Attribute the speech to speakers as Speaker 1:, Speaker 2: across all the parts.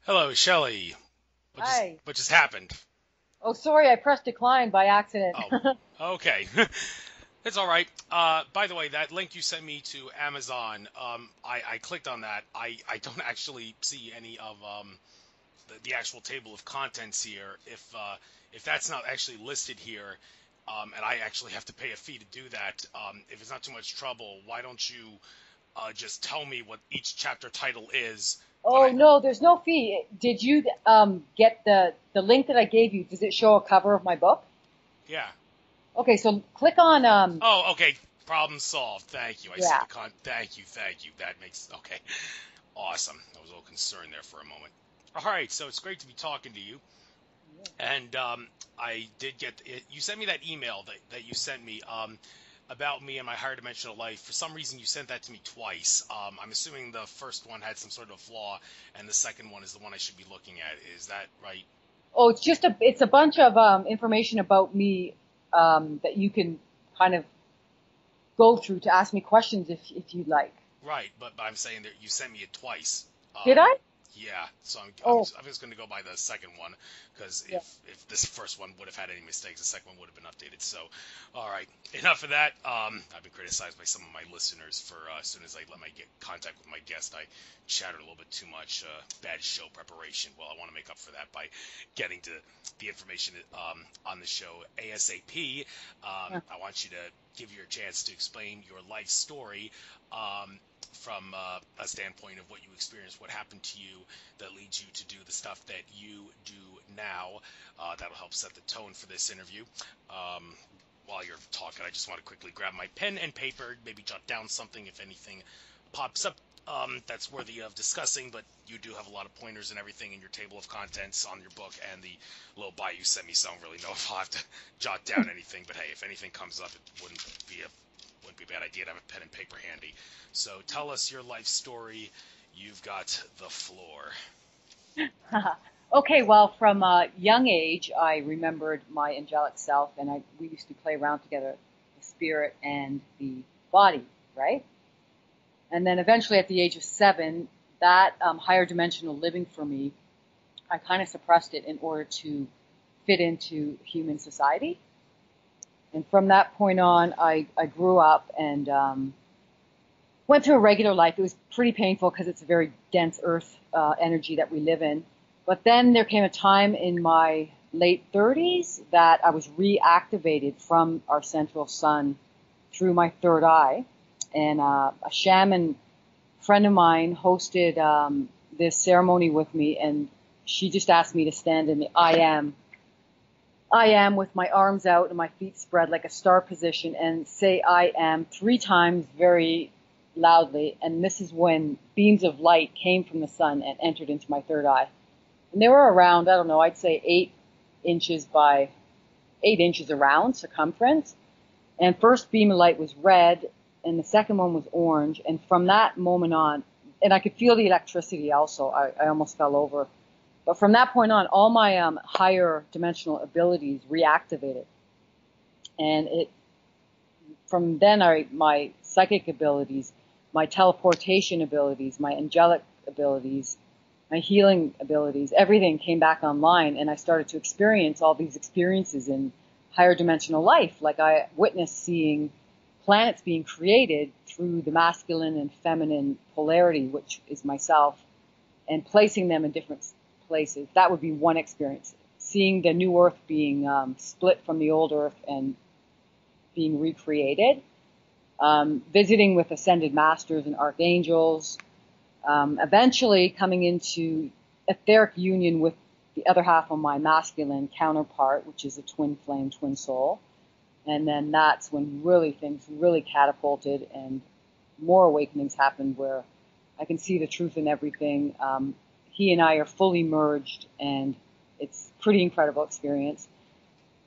Speaker 1: Hello, Shelly.
Speaker 2: Hi.
Speaker 1: What just happened?
Speaker 2: Oh, sorry, I pressed decline by accident.
Speaker 1: Oh, okay. It's all right. By the way, that link you sent me to Amazon, I clicked on that. I don't actually see any of the actual table of contents here. If that's not actually listed here, and I actually have to pay a fee to do that, if it's not too much trouble, why don't you just tell me what each chapter title is when
Speaker 2: Oh
Speaker 1: I?
Speaker 2: no, there's no fee. Did you get the link that I gave you? Does it show a cover of my book?
Speaker 1: Yeah.
Speaker 2: Okay, so click on
Speaker 1: Oh, okay. Problem solved. Thank you. I see
Speaker 2: yeah.
Speaker 1: the con. Thank you. Thank you. That makes okay. Awesome. I was a little concerned there for a moment. All right. So it's great to be talking to you. And I did get it. You sent me that email that you sent me about me and my higher dimensional life. For some reason, you sent that to me twice. I'm assuming the first one had some sort of flaw, and the second one is the one I should be looking at. Is that right?
Speaker 2: Oh, it's a bunch of information about me that you can kind of go through to ask me questions if you'd like.
Speaker 1: Right, but I'm saying that you sent me it twice.
Speaker 2: Did
Speaker 1: Um,
Speaker 2: I?
Speaker 1: yeah, so
Speaker 2: Oh,
Speaker 1: I'm just going to go by the second one because
Speaker 2: yeah.
Speaker 1: if this first one would have had any mistakes, the second one would have been updated. So, all right, enough of that. I've been criticized by some of my listeners for as soon as I let my get contact with my guest, I chattered a little bit too much, bad show preparation. Well, I want to make up for that by getting to the information on the show ASAP. I want you to give your chance to explain your life story. From a standpoint of what you experienced, what happened to you that leads you to do the stuff that you do now. That'll help set the tone for this interview. Um, while you're talking, I just want to quickly grab my pen and paper, maybe jot down something if anything pops up that's worthy of discussing, but you do have a lot of pointers and everything in your table of contents on your book and the little bio you sent me, so I don't really know if I'll have to jot down anything, but hey, if anything comes up, it wouldn't be a bad idea to have a pen and paper handy. So tell us your life story. You've got the floor.
Speaker 2: Okay, well, from a young age, I remembered my angelic self, and we used to play around together, the spirit and the body, right? And then eventually, at the age of 7, that higher dimensional living for me, I kind of suppressed it in order to fit into human society. And from that point on, I grew up and went through a regular life. It was pretty painful because it's a very dense earth energy that we live in. But then there came a time in my late 30s that I was reactivated from our central sun through my third eye. And a shaman friend of mine hosted this ceremony with me, and she just asked me to stand in the I am with my arms out and my feet spread like a star position and say I am 3 times very loudly. And this is when beams of light came from the sun and entered into my third eye. And they were around, I don't know, I'd say 8 inches by 8 inches around circumference. And first beam of light was red, and the second one was orange. And from that moment on, and I could feel the electricity also. I almost fell over. But from that point on, all my higher dimensional abilities reactivated. And from then, my psychic abilities, my teleportation abilities, my angelic abilities, my healing abilities, everything came back online, and I started to experience all these experiences in higher dimensional life. Like I witnessed seeing planets being created through the masculine and feminine polarity, which is myself, and placing them in different places. That would be one experience. Seeing the new earth being split from the old earth and being recreated. Visiting with ascended masters and archangels. Eventually coming into etheric union with the other half of my masculine counterpart, which is a twin flame, twin soul. And then that's when really things really catapulted and more awakenings happened where I can see the truth in everything. He and I are fully merged, and it's a pretty incredible experience.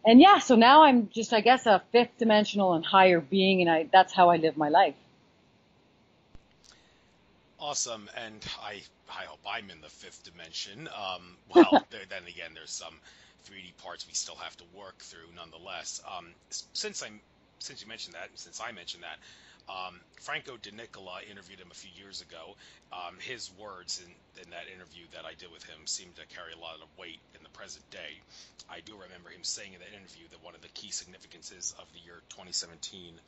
Speaker 2: And yeah, so now I'm just, I guess, a fifth dimensional and higher being, and that's how I live my life.
Speaker 1: Awesome, and I hope I'm in the fifth dimension. Well, then again, there's some 3D parts we still have to work through, nonetheless. Since you mentioned that, and since I mentioned that, Franco De Nicola interviewed him a few years ago. His words, and in that interview that I did with him seemed to carry a lot of weight in the present day. I do remember him saying in that interview that one of the key significances of the year 2017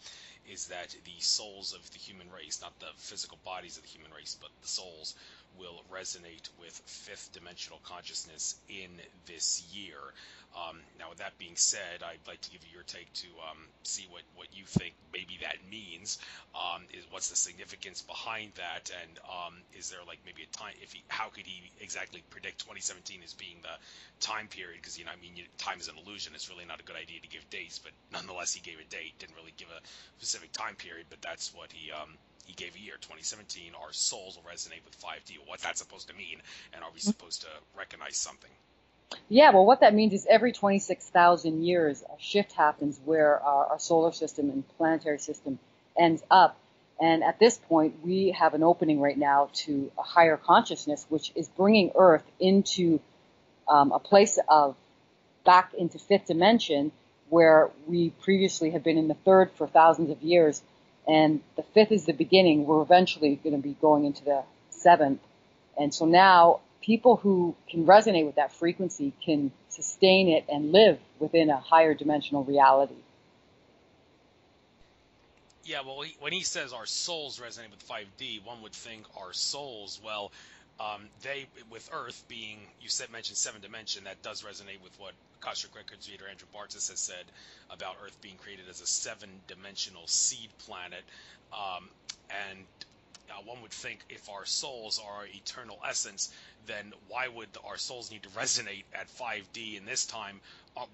Speaker 1: is that the souls of the human race, not the physical bodies of the human race, but the souls, will resonate with fifth dimensional consciousness in this year. Now, with that being said, I'd like to give you your take to see what you think maybe that means. What's the significance behind that, and is there like maybe a time? How could he exactly predict 2017 as being the time period? Because time is an illusion. It's really not a good idea to give dates, but nonetheless, he gave a date. Didn't really give a specific time period, but that's what he gave a year, 2017. Our souls will resonate with 5D. What's that supposed to mean? And are we supposed to recognize something?
Speaker 2: Yeah, well, what that means is every 26,000 years, a shift happens where our solar system and planetary system ends up. And at this point, we have an opening right now to a higher consciousness, which is bringing Earth into a place of back into fifth dimension, where we previously have been in the third for thousands of years. And the fifth is the beginning. We're eventually going to be going into the seventh. And so now people who can resonate with that frequency can sustain it and live within a higher dimensional reality.
Speaker 1: Yeah, well, when he says our souls resonate with 5D, one would think our souls, well, they, with Earth being, mentioned seven dimension, that does resonate with what Akashic Records reader Andrew Bartzis has said about Earth being created as a seven-dimensional seed planet. And one would think if our souls are our eternal essence, then why would our souls need to resonate at 5D in this time?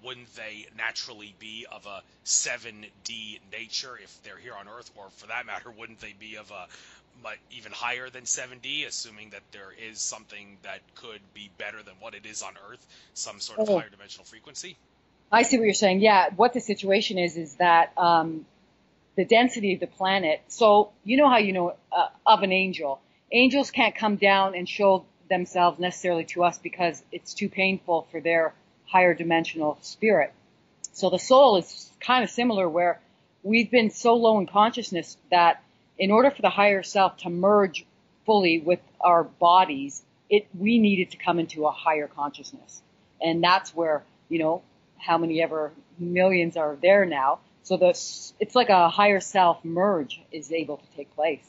Speaker 1: Wouldn't they naturally be of a 7D nature if they're here on Earth? Or for that matter, wouldn't they be of a even higher than 7D, assuming that there is something that could be better than what it is on Earth, some sort of higher dimensional frequency?
Speaker 2: I see what you're saying. Yeah, what the situation is that the density of the planet. So you know how of an angel. Angels can't come down and show themselves necessarily to us because it's too painful for their higher dimensional spirit. So the soul is kind of similar, where we've been so low in consciousness that in order for the higher self to merge fully with our bodies, we needed to come into a higher consciousness. And that's where, how many ever millions are there now. So it's like a higher self merge is able to take place.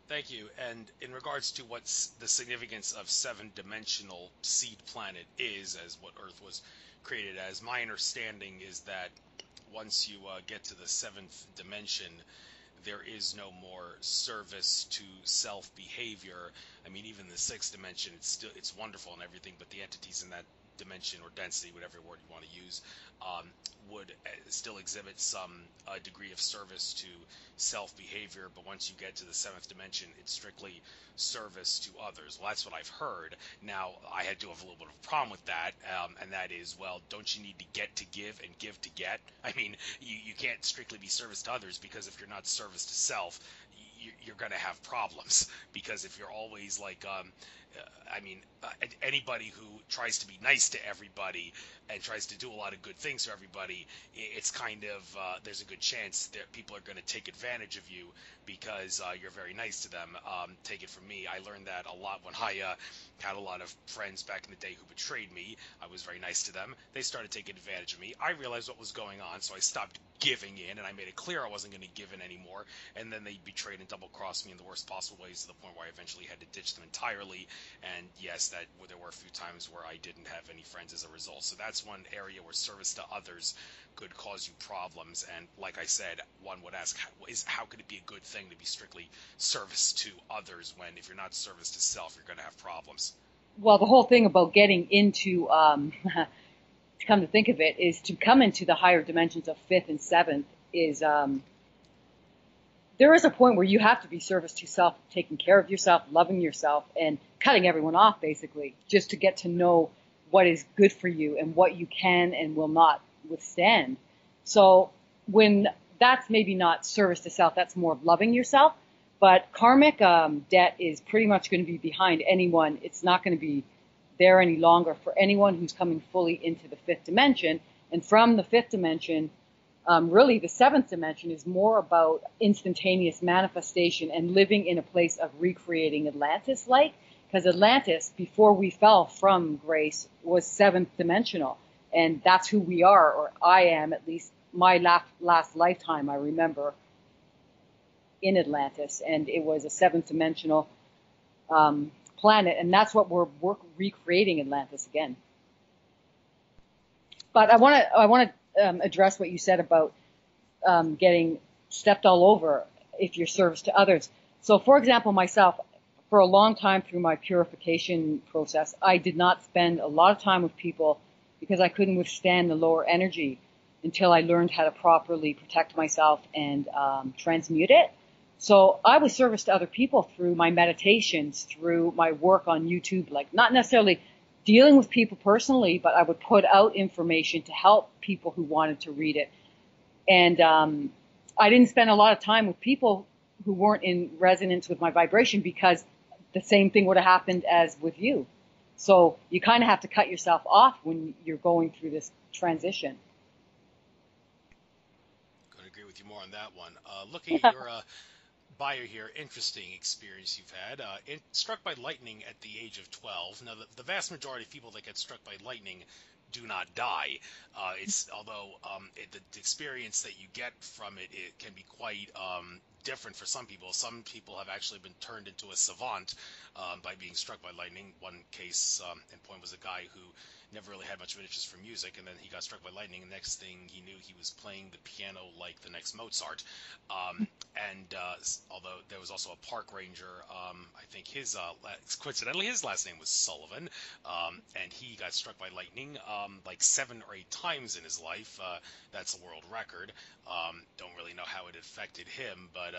Speaker 1: Thank you. And in regards to what's the significance of seven-dimensional seed planet is, as what Earth was created as, my understanding is that once you get to the seventh dimension, there is no more service to self-behavior. I mean, even the sixth dimension, it's wonderful and everything, but the entities in that dimension or density, whatever word you want to use, would still exhibit some degree of service to self-behavior, but once you get to the seventh dimension, it's strictly service to others. Well, that's what I've heard. Now, I do have a little bit of a problem with that, and that is, well, don't you need to get to give and give to get? I mean, you can't strictly be service to others, because if you're not service to self, you're going to have problems, because if you're always like anybody who tries to be nice to everybody and tries to do a lot of good things for everybody, it's kind of there's a good chance that people are going to take advantage of you because you're very nice to them. Take it from me, I learned that a lot when I had a lot of friends back in the day who betrayed me. I was very nice to them. They started taking advantage of me. I realized what was going on, so I stopped giving in, and I made it clear I wasn't going to give in anymore. And then they betrayed and double-crossed me in the worst possible ways, to the point where I eventually had to ditch them entirely. And yes, there were a few times where I didn't have any friends as a result. So that's one area where service to others could cause you problems. And like I said, one would ask, how could it be a good thing to be strictly service to others when if you're not service to self, you're going to have problems?
Speaker 2: Well, the whole thing about getting into, to come to think of it, is to come into the higher dimensions of fifth and seventh is, there is a point where you have to be service to self, taking care of yourself, loving yourself, and cutting everyone off, basically, just to get to know what is good for you and what you can and will not withstand. So when that's maybe not service to self, that's more of loving yourself. But karmic debt is pretty much going to be behind anyone. It's not going to be there any longer for anyone who's coming fully into the fifth dimension. And from the fifth dimension, Really, the seventh dimension is more about instantaneous manifestation and living in a place of recreating Atlantis-like. Because Atlantis, before we fell from grace, was seventh dimensional. And that's who we are, or I am, at least my last lifetime, I remember, in Atlantis. And it was a seventh dimensional planet. And that's what we're recreating Atlantis again. But I want to address what you said about getting stepped all over if you're service to others. So, for example, myself, for a long time through my purification process, I did not spend a lot of time with people because I couldn't withstand the lower energy until I learned how to properly protect myself and transmute it. So I was service to other people through my meditations, through my work on YouTube, like not necessarily dealing with people personally, but I would put out information to help people who wanted to read it. And I didn't spend a lot of time with people who weren't in resonance with my vibration because the same thing would have happened as with you. So you kind of have to cut yourself off when you're going through this transition.
Speaker 1: Going to agree with you more on that one. Looking at your bio here, interesting experience you've had. Struck by lightning at the age of 12. Now, the vast majority of people that get struck by lightning do not die. Although the experience that you get from it, it can be quite different for some people. Some people have actually been turned into a savant by being struck by lightning. One case in point was a guy who never really had much of an interest for music, and then he got struck by lightning, and the next thing he knew, he was playing the piano like the next Mozart. Although there was also a park ranger, I think coincidentally his last name was Sullivan, and he got struck by lightning like 7 or 8 times in his life. That's a world record. Don't really know how it affected him, but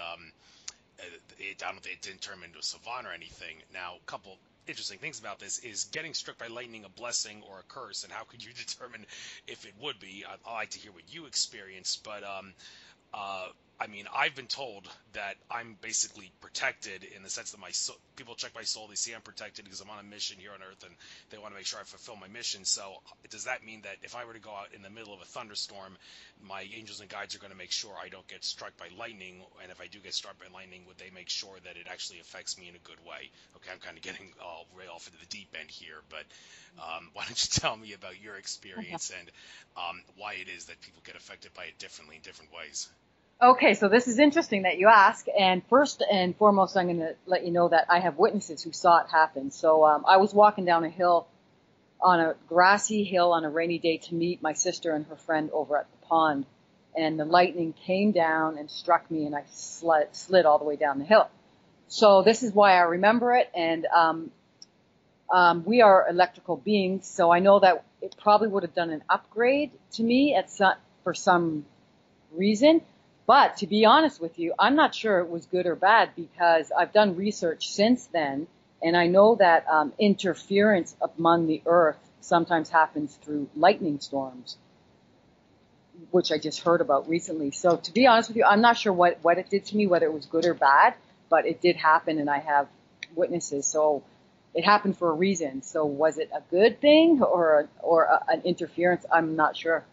Speaker 1: it didn't turn him into a savant or anything. Now, a couple interesting things about this is getting struck by lightning a blessing or a curse, and how could you determine if it would be? I'd like to hear what you experienced, but I mean, I've been told that I'm basically protected in the sense that people check my soul, they see I'm protected because I'm on a mission here on Earth, and they want to make sure I fulfill my mission. So does that mean that if I were to go out in the middle of a thunderstorm, my angels and guides are going to make sure I don't get struck by lightning? And if I do get struck by lightning, would they make sure that it actually affects me in a good way? Okay, I'm kind of getting way off into the deep end here, but why don't you tell me about your experience and why it is that people get affected by it differently in different ways?
Speaker 2: Okay, so this is interesting that you ask, and first and foremost, I'm going to let you know that I have witnesses who saw it happen. So I was walking down a hill, on a grassy hill on a rainy day to meet my sister and her friend over at the pond, and the lightning came down and struck me, and I slid all the way down the hill. So this is why I remember it, and we are electrical beings, so I know that it probably would have done an upgrade to me for some reason. But to be honest with you, I'm not sure it was good or bad because I've done research since then, and I know that interference among the earth sometimes happens through lightning storms, which I just heard about recently. So to be honest with you, I'm not sure what it did to me, whether it was good or bad, but it did happen, and I have witnesses. So it happened for a reason. So was it a good thing or an interference? I'm not sure.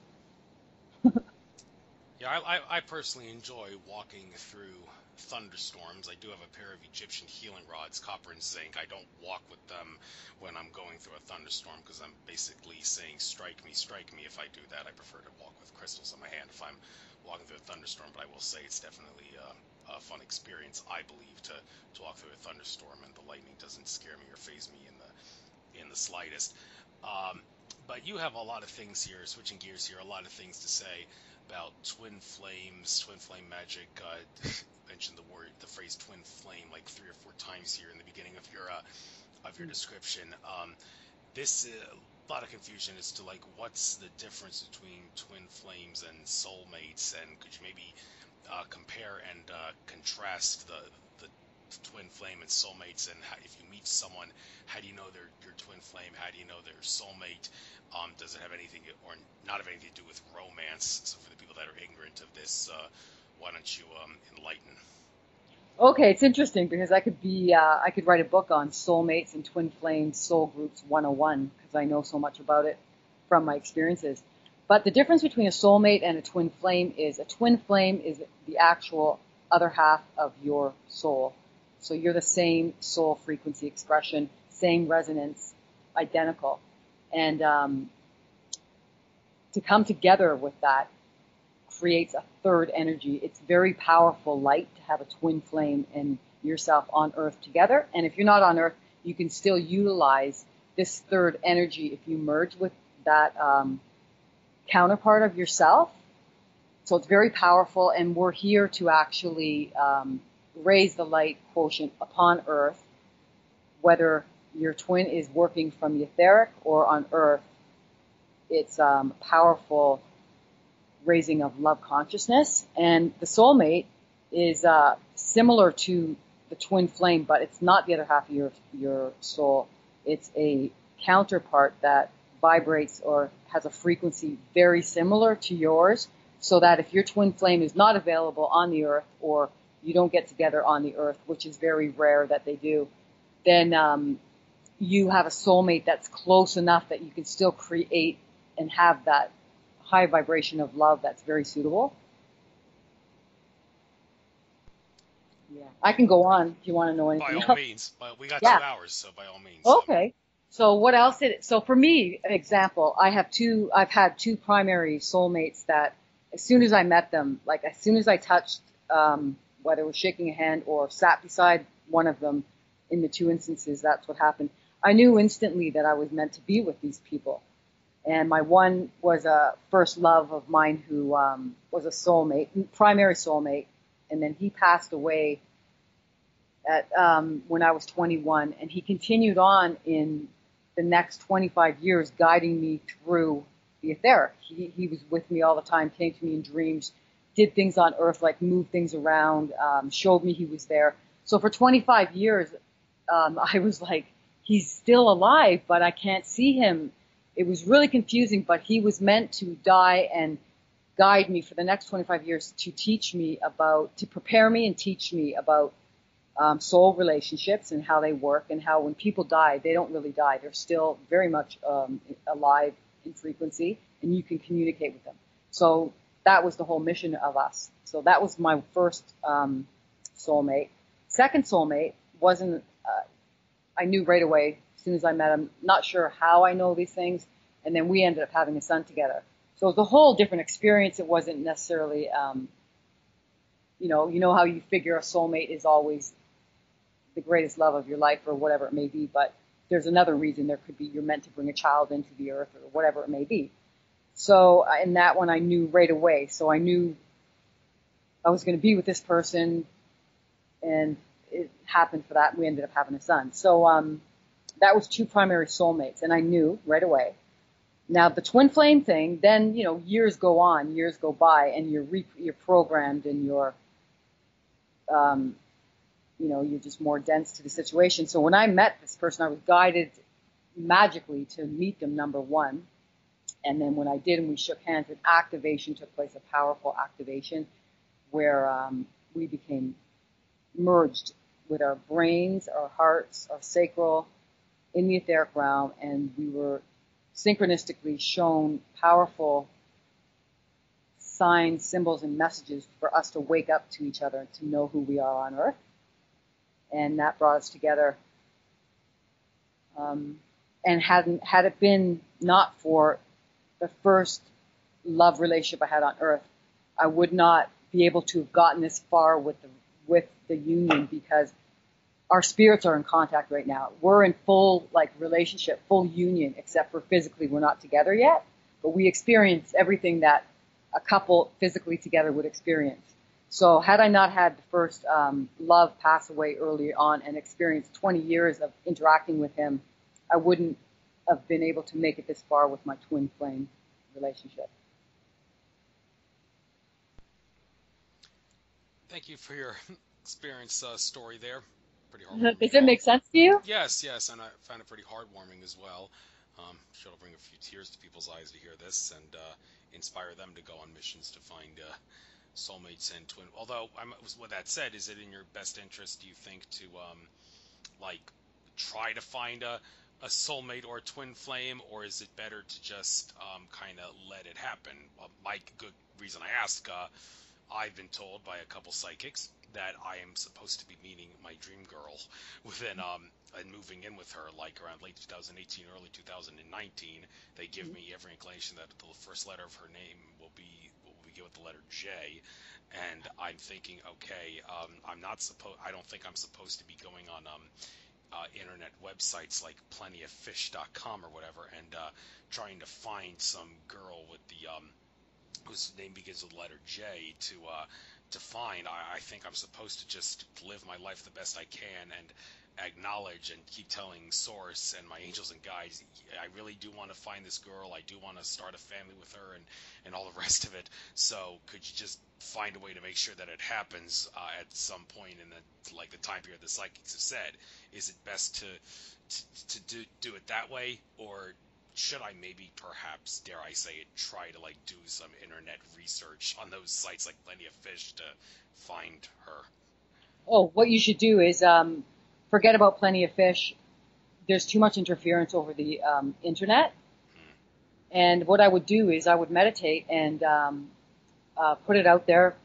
Speaker 1: Yeah, I personally enjoy walking through thunderstorms. I do have a pair of Egyptian healing rods, copper and zinc. I don't walk with them when I'm going through a thunderstorm because I'm basically saying, strike me if I do that. I prefer to walk with crystals in my hand if I'm walking through a thunderstorm, but I will say it's definitely a fun experience, I believe, to walk through a thunderstorm, and the lightning doesn't scare me or faze me in the slightest. But you have a lot of things here, switching gears here, a lot of things to say about twin flames, twin flame magic. Mentioned the phrase twin flame like 3 or 4 times here in the beginning of your description. This a lot of confusion as to like what's the difference between twin flames and soulmates, and could you maybe compare and contrast the twin flame and soulmates, and if you meet someone, how do you know they're your twin flame? How do you know they're soulmate? Does it have anything or not have anything to do with romance? So for the people that are ignorant of this, why don't you enlighten?
Speaker 2: Okay, it's interesting because I could write a book on soulmates and twin flames, soul groups 101, because I know so much about it from my experiences. But the difference between a soulmate and a twin flame is a twin flame is the actual other half of your soul. So you're the same soul frequency expression, same resonance, identical. And to come together with that creates a third energy. It's very powerful light to have a twin flame and yourself on Earth together. And if you're not on Earth, you can still utilize this third energy if you merge with that counterpart of yourself. So it's very powerful, and we're here to actually raise the light quotient upon Earth, whether your twin is working from the etheric or on Earth. It's powerful raising of love consciousness. And the soulmate is similar to the twin flame, but it's not the other half of your soul. It's a counterpart that vibrates or has a frequency very similar to yours, so that if your twin flame is not available on the Earth, or you don't get together on the Earth, which is very rare that they do, then you have a soulmate that's close enough that you can still create and have that high vibration of love that's very suitable. Yeah, I can go on if you want to know anything
Speaker 1: By
Speaker 2: else.
Speaker 1: all means. But we got
Speaker 2: Yeah.
Speaker 1: 2 hours, so by all means.
Speaker 2: Okay. So what else so for me, an example, I've had two primary soulmates that as soon as I met them, like as soon as I touched, whether it was shaking a hand or sat beside one of them in the two instances, that's what happened. I knew instantly that I was meant to be with these people. And my one was a first love of mine who was a soulmate, primary soulmate, and then he passed away at when I was 21, and he continued on in the next 25 years guiding me through the etheric. He was with me all the time, came to me in dreams, did things on Earth like move things around, showed me he was there. So for 25 years, I was like, he's still alive, but I can't see him. It was really confusing, but he was meant to die and guide me for the next 25 years to teach me about, to prepare me and teach me about soul relationships and how they work, and how when people die, they don't really die. They're still very much alive in frequency, and you can communicate with them. So that was the whole mission of us. So that was my first soulmate. Second soulmate wasn't, I knew right away as soon as I met him, not sure how I know these things, and then we ended up having a son together. So it was a whole different experience. It wasn't necessarily, you know how you figure a soulmate is always the greatest love of your life or whatever it may be, but there's another reason. There could be you're meant to bring a child into the earth or whatever it may be. So in that one, I knew right away. So I knew I was going to be with this person, and it happened for that. We ended up having a son. So that was two primary soulmates, and I knew right away. Now the twin flame thing, then years go on, years go by, and you're programmed, and you're you're just more dense to the situation. So when I met this person, I was guided magically to meet them, number one. And then when I did, and we shook hands, an activation took place, a powerful activation, where we became merged with our brains, our hearts, our sacral in the etheric realm, and we were synchronistically shown powerful signs, symbols, and messages for us to wake up to each other and to know who we are on Earth. And that brought us together. And had it been not for the first love relationship I had on Earth, I would not be able to have gotten this far with the union, because our spirits are in contact right now. We're in full relationship, full union, except for physically we're not together yet. But we experience everything that a couple physically together would experience. So had I not had the first love pass away early on and experienced 20 years of interacting with him, I wouldn't have been able to make it this far with my twin flame relationship.
Speaker 1: Thank you for your experience story there. Pretty heartwarming.
Speaker 2: Does it make sense to you?
Speaker 1: Yes, and I found it pretty heartwarming as well. Sure, it'll bring a few tears to people's eyes to hear this, and inspire them to go on missions to find soulmates and twin. Although, with that said, is it in your best interest, do you think, to try to find a a soulmate or a twin flame, or is it better to just kind of let it happen? Well, my good reason I ask, I've been told by a couple psychics that I am supposed to be meeting my dream girl within and moving in with her like around late 2018, early 2019. They give me every inclination that the first letter of her name will begin with the letter J, and I'm thinking, okay, I don't think I'm supposed to be going on internet websites like plentyoffish.com or whatever and trying to find some girl with the whose name begins with the letter J to find. I think I'm supposed to just live my life the best I can and acknowledge and keep telling Source and my angels and guides, I really do want to find this girl. I do want to start a family with her and all the rest of it. So could you just find a way to make sure that it happens at some point in the time period the psychics have said? Is it best to do it that way, or should I maybe perhaps, dare I say it, try to do some internet research on those sites like Plenty of Fish to find her?
Speaker 2: Oh, what you should do is forget about Plenty of Fish. There's too much interference over the internet. And what I would do is I would meditate and put it out there.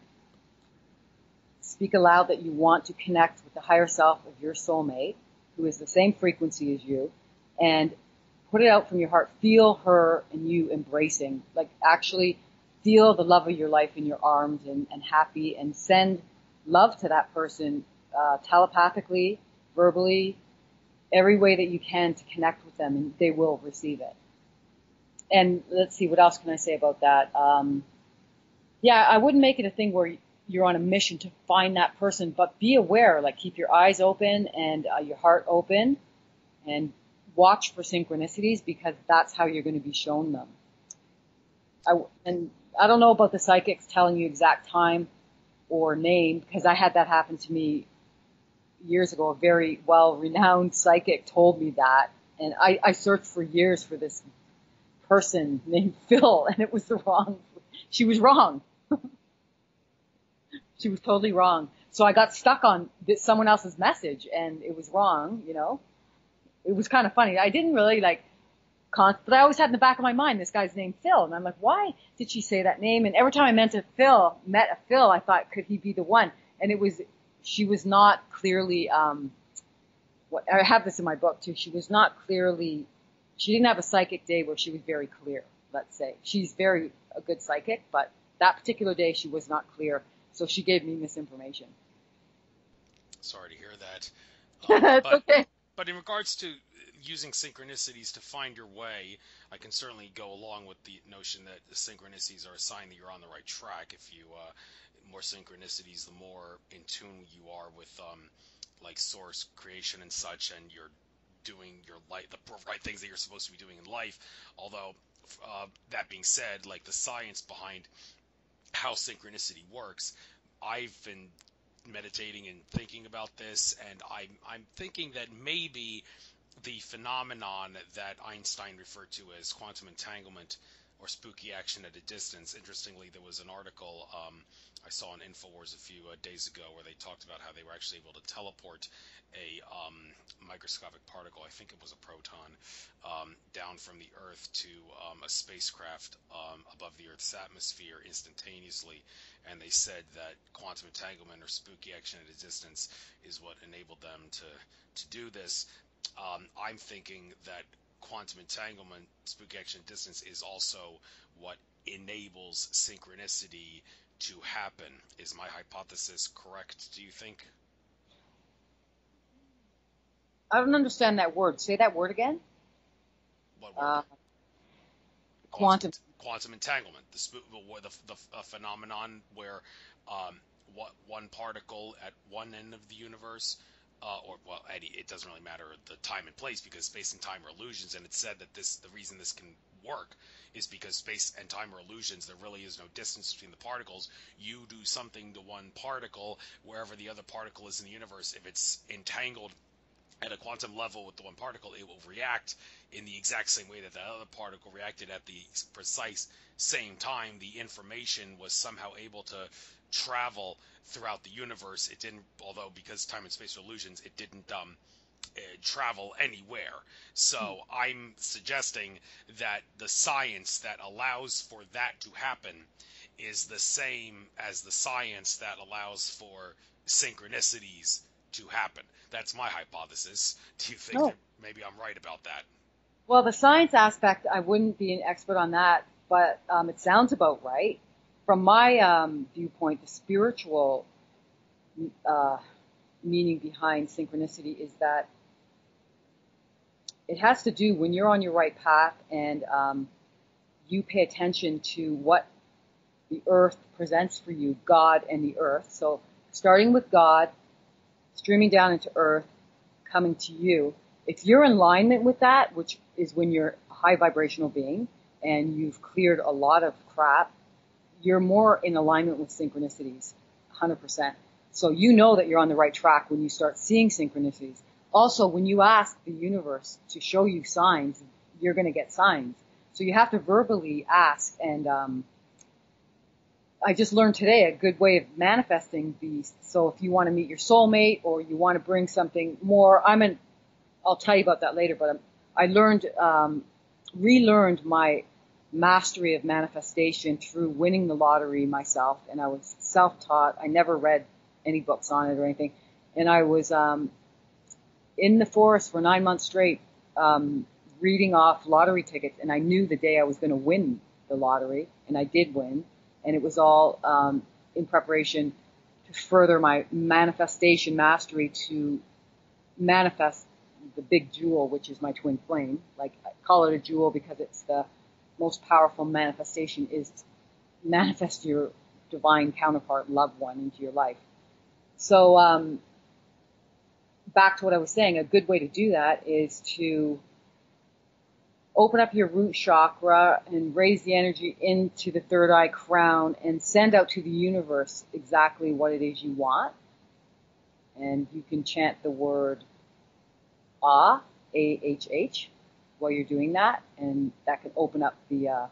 Speaker 2: Speak aloud that you want to connect with the higher self of your soulmate, who is the same frequency as you, and put it out from your heart. Feel her and you embracing. Actually feel the love of your life in your arms and happy, and send love to that person telepathically, verbally, every way that you can to connect with them, and they will receive it. And let's see, what else can I say about that? I wouldn't make it a thing where you're on a mission to find that person, but be aware, keep your eyes open and your heart open, and watch for synchronicities, because that's how you're going to be shown them. And I don't know about the psychics telling you exact time or name, because I had that happen to me years ago. A very well-renowned psychic told me that, and I searched for years for this person named Phil, and it was the wrong. She was wrong. She was totally wrong. So I got stuck on someone else's message, and it was wrong. It was kind of funny. I didn't really but I always had in the back of my mind, this guy's named Phil. And I'm like, why did she say that name? And every time I met a Phil, I thought, could he be the one? And she was not clearly, I have this in my book too. She didn't have a psychic day where she was very clear, let's say. She's a good psychic, but that particular day she was not clear. So she gave me misinformation.
Speaker 1: Sorry to hear
Speaker 2: that. Okay.
Speaker 1: But in regards to using synchronicities to find your way, I can certainly go along with the notion that the synchronicities are a sign that you're on the right track. If you more synchronicities, the more in tune you are with source creation and such, and you're doing the right things that you're supposed to be doing in life. Although that being said, the science behind how synchronicity works, I've been meditating and thinking about this, and I'm thinking that maybe the phenomenon that Einstein referred to as quantum entanglement or spooky action at a distance. Interestingly, there was an article I saw on InfoWars a few days ago where they talked about how they were actually able to teleport a microscopic particle, I think it was a proton, down from the Earth to a spacecraft above the Earth's atmosphere instantaneously. And they said that quantum entanglement or spooky action at a distance is what enabled them to do this. I'm thinking that quantum entanglement, spooky action at distance, is also what enables synchronicity to happen. Is my hypothesis correct, do you think?
Speaker 2: I don't understand that word. Say that word again.
Speaker 1: What word?
Speaker 2: Quantum
Speaker 1: entanglement. The phenomenon where one particle at one end of the universe, Eddie, it doesn't really matter the time and place because space and time are illusions, and it's said that the reason this can work is because space and time are illusions. There really is no distance between the particles. You do something to one particle wherever the other particle is in the universe. If it's entangled at a quantum level with the one particle, it will react in the exact same way that the other particle reacted at the precise same time. The information was somehow able to travel throughout the universe. It didn't, although because time and space are illusions, it didn't travel anywhere. So I'm suggesting that the science that allows for that to happen is the same as the science that allows for synchronicities to happen. That's my hypothesis. Do you think
Speaker 2: No.
Speaker 1: that maybe I'm right about that?
Speaker 2: Well, the science aspect, I wouldn't be an expert on that, but it sounds about right. From my viewpoint, the spiritual uh, meaning behind synchronicity is that it has to do when you're on your right path and you pay attention to what the earth presents for you, God and the earth. So starting with God, streaming down into earth, coming to you. If you're in alignment with that, which is when you're a high vibrational being and you've cleared a lot of crap, you're more in alignment with synchronicities, 100%. So you know that you're on the right track when you start seeing synchronicities. Also, when you ask the universe to show you signs, you're going to get signs. So you have to verbally ask. And I just learned today a good way of manifesting these. So if you want to meet your soulmate or you want to bring something more, I'll tell you about that later, but I relearned my mastery of manifestation through winning the lottery myself, and I was self-taught. I never read any books on it or anything, and I was in the forest for 9 months straight reading off lottery tickets, and I knew the day I was going to win the lottery, and I did win, and it was all in preparation to further my manifestation mastery to manifest the big jewel, which is my twin flame. Like, I call it a jewel because it's the most powerful manifestation is to manifest your divine counterpart, loved one, into your life. So back to what I was saying, a good way to do that is to open up your root chakra and raise the energy into the third eye crown and send out to the universe exactly what it is you want. And you can chant the word Ah, A-H-H, while you're doing that, and that can open up the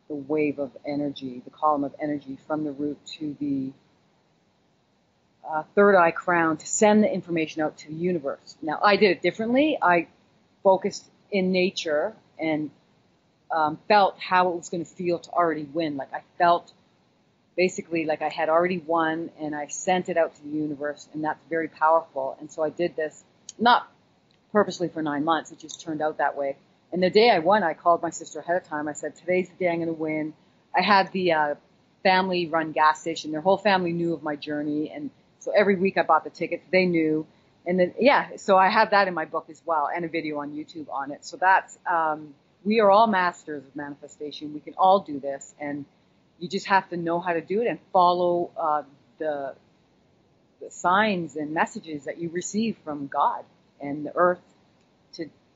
Speaker 2: wave of energy, the column of energy from the root to the third eye crown to send the information out to the universe. Now, I did it differently. I focused in nature and felt how it was going to feel to already win. Like, I felt basically like I had already won, and I sent it out to the universe, and that's very powerful. And so I did this, not purposely for 9 months, it just turned out that way. And the day I won, I called my sister ahead of time. I said, today's the day I'm going to win. I had the family-run gas station. Their whole family knew of my journey, and so every week I bought the tickets. They knew. And then, yeah, so I have that in my book as well, and a video on YouTube on it. So that's, we are all masters of manifestation. We can all do this, and you just have to know how to do it and follow the signs and messages that you receive from God and the earth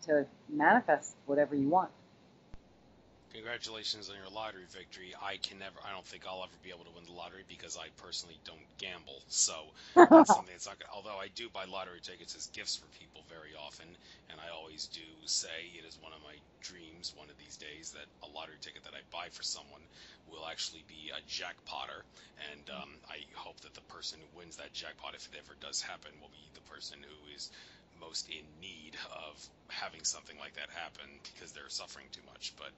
Speaker 2: to manifest whatever you want.
Speaker 1: Congratulations on your lottery victory. I don't think I'll ever be able to win the lottery because I personally don't gamble. So that's something that's not good. Although I do buy lottery tickets as gifts for people very often, and I always do say it is one of my dreams one of these days that a lottery ticket that I buy for someone will actually be a jackpotter. And I hope that the person who wins that jackpot, if it ever does happen, will be the person who is most in need of having something like that happen because they're suffering too much. But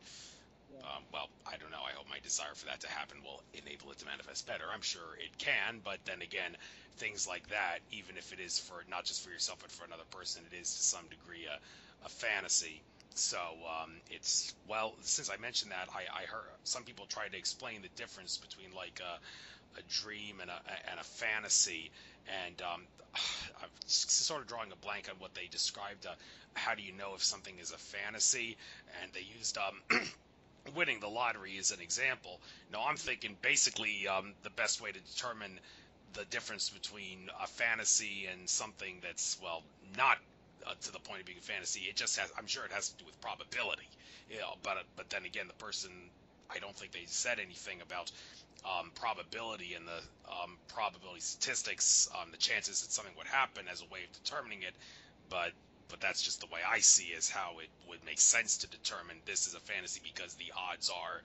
Speaker 1: well, I don't know. I hope my desire for that to happen will enable it to manifest better. I'm sure it can, but then again, things like that, even if it is for not just for yourself but for another person, it is to some degree a fantasy. So it's, well, since I mentioned that, I heard some people try to explain the difference between like a dream and a fantasy, and I'm sort of drawing a blank on what they described. How do you know if something is a fantasy? And they used winning the lottery is an example. No, I'm thinking basically the best way to determine the difference between a fantasy and something that's, well, not to the point of being a fantasy. It just has, I'm sure it has to do with probability. You know, but then again, the person, I don't think they said anything about probability and the probability statistics, the chances that something would happen as a way of determining it. But that's just the way I see is how it would make sense to determine this is a fantasy because the odds are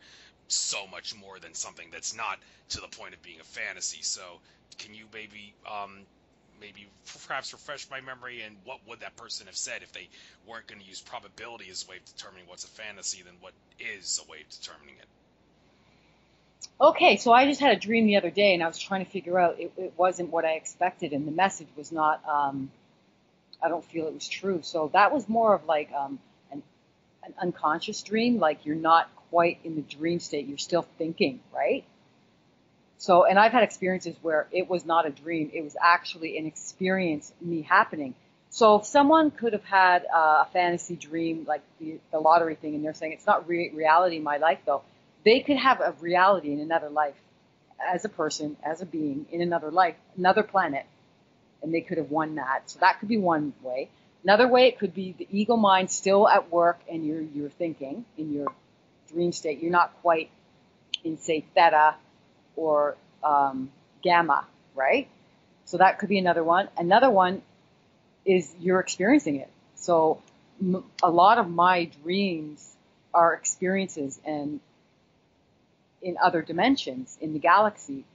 Speaker 1: so much more than something that's not to the point of being a fantasy. So can you maybe maybe perhaps refresh my memory, and what would that person have said if they weren't going to use probability as a way of determining what's a fantasy, then what is a way of determining it?
Speaker 2: Okay, so I just had a dream the other day, and I was trying to figure out it wasn't what I expected, and the message was not. I don't feel it was true. So that was more of like an unconscious dream, like you're not quite in the dream state, you're still thinking, right? So, and I've had experiences where it was not a dream, it was actually an experience, me happening. So if someone could have had a fantasy dream, like the lottery thing, and they're saying it's not reality in my life though, they could have a reality in another life, as a person, as a being, in another life, another planet, and they could have won that. So that could be one way. Another way, it could be the ego mind still at work, and you're thinking in your dream state. You're not quite in, say, theta or gamma, right? So that could be another one. Another one is you're experiencing it. So a lot of my dreams are experiences and in other dimensions in the galaxy,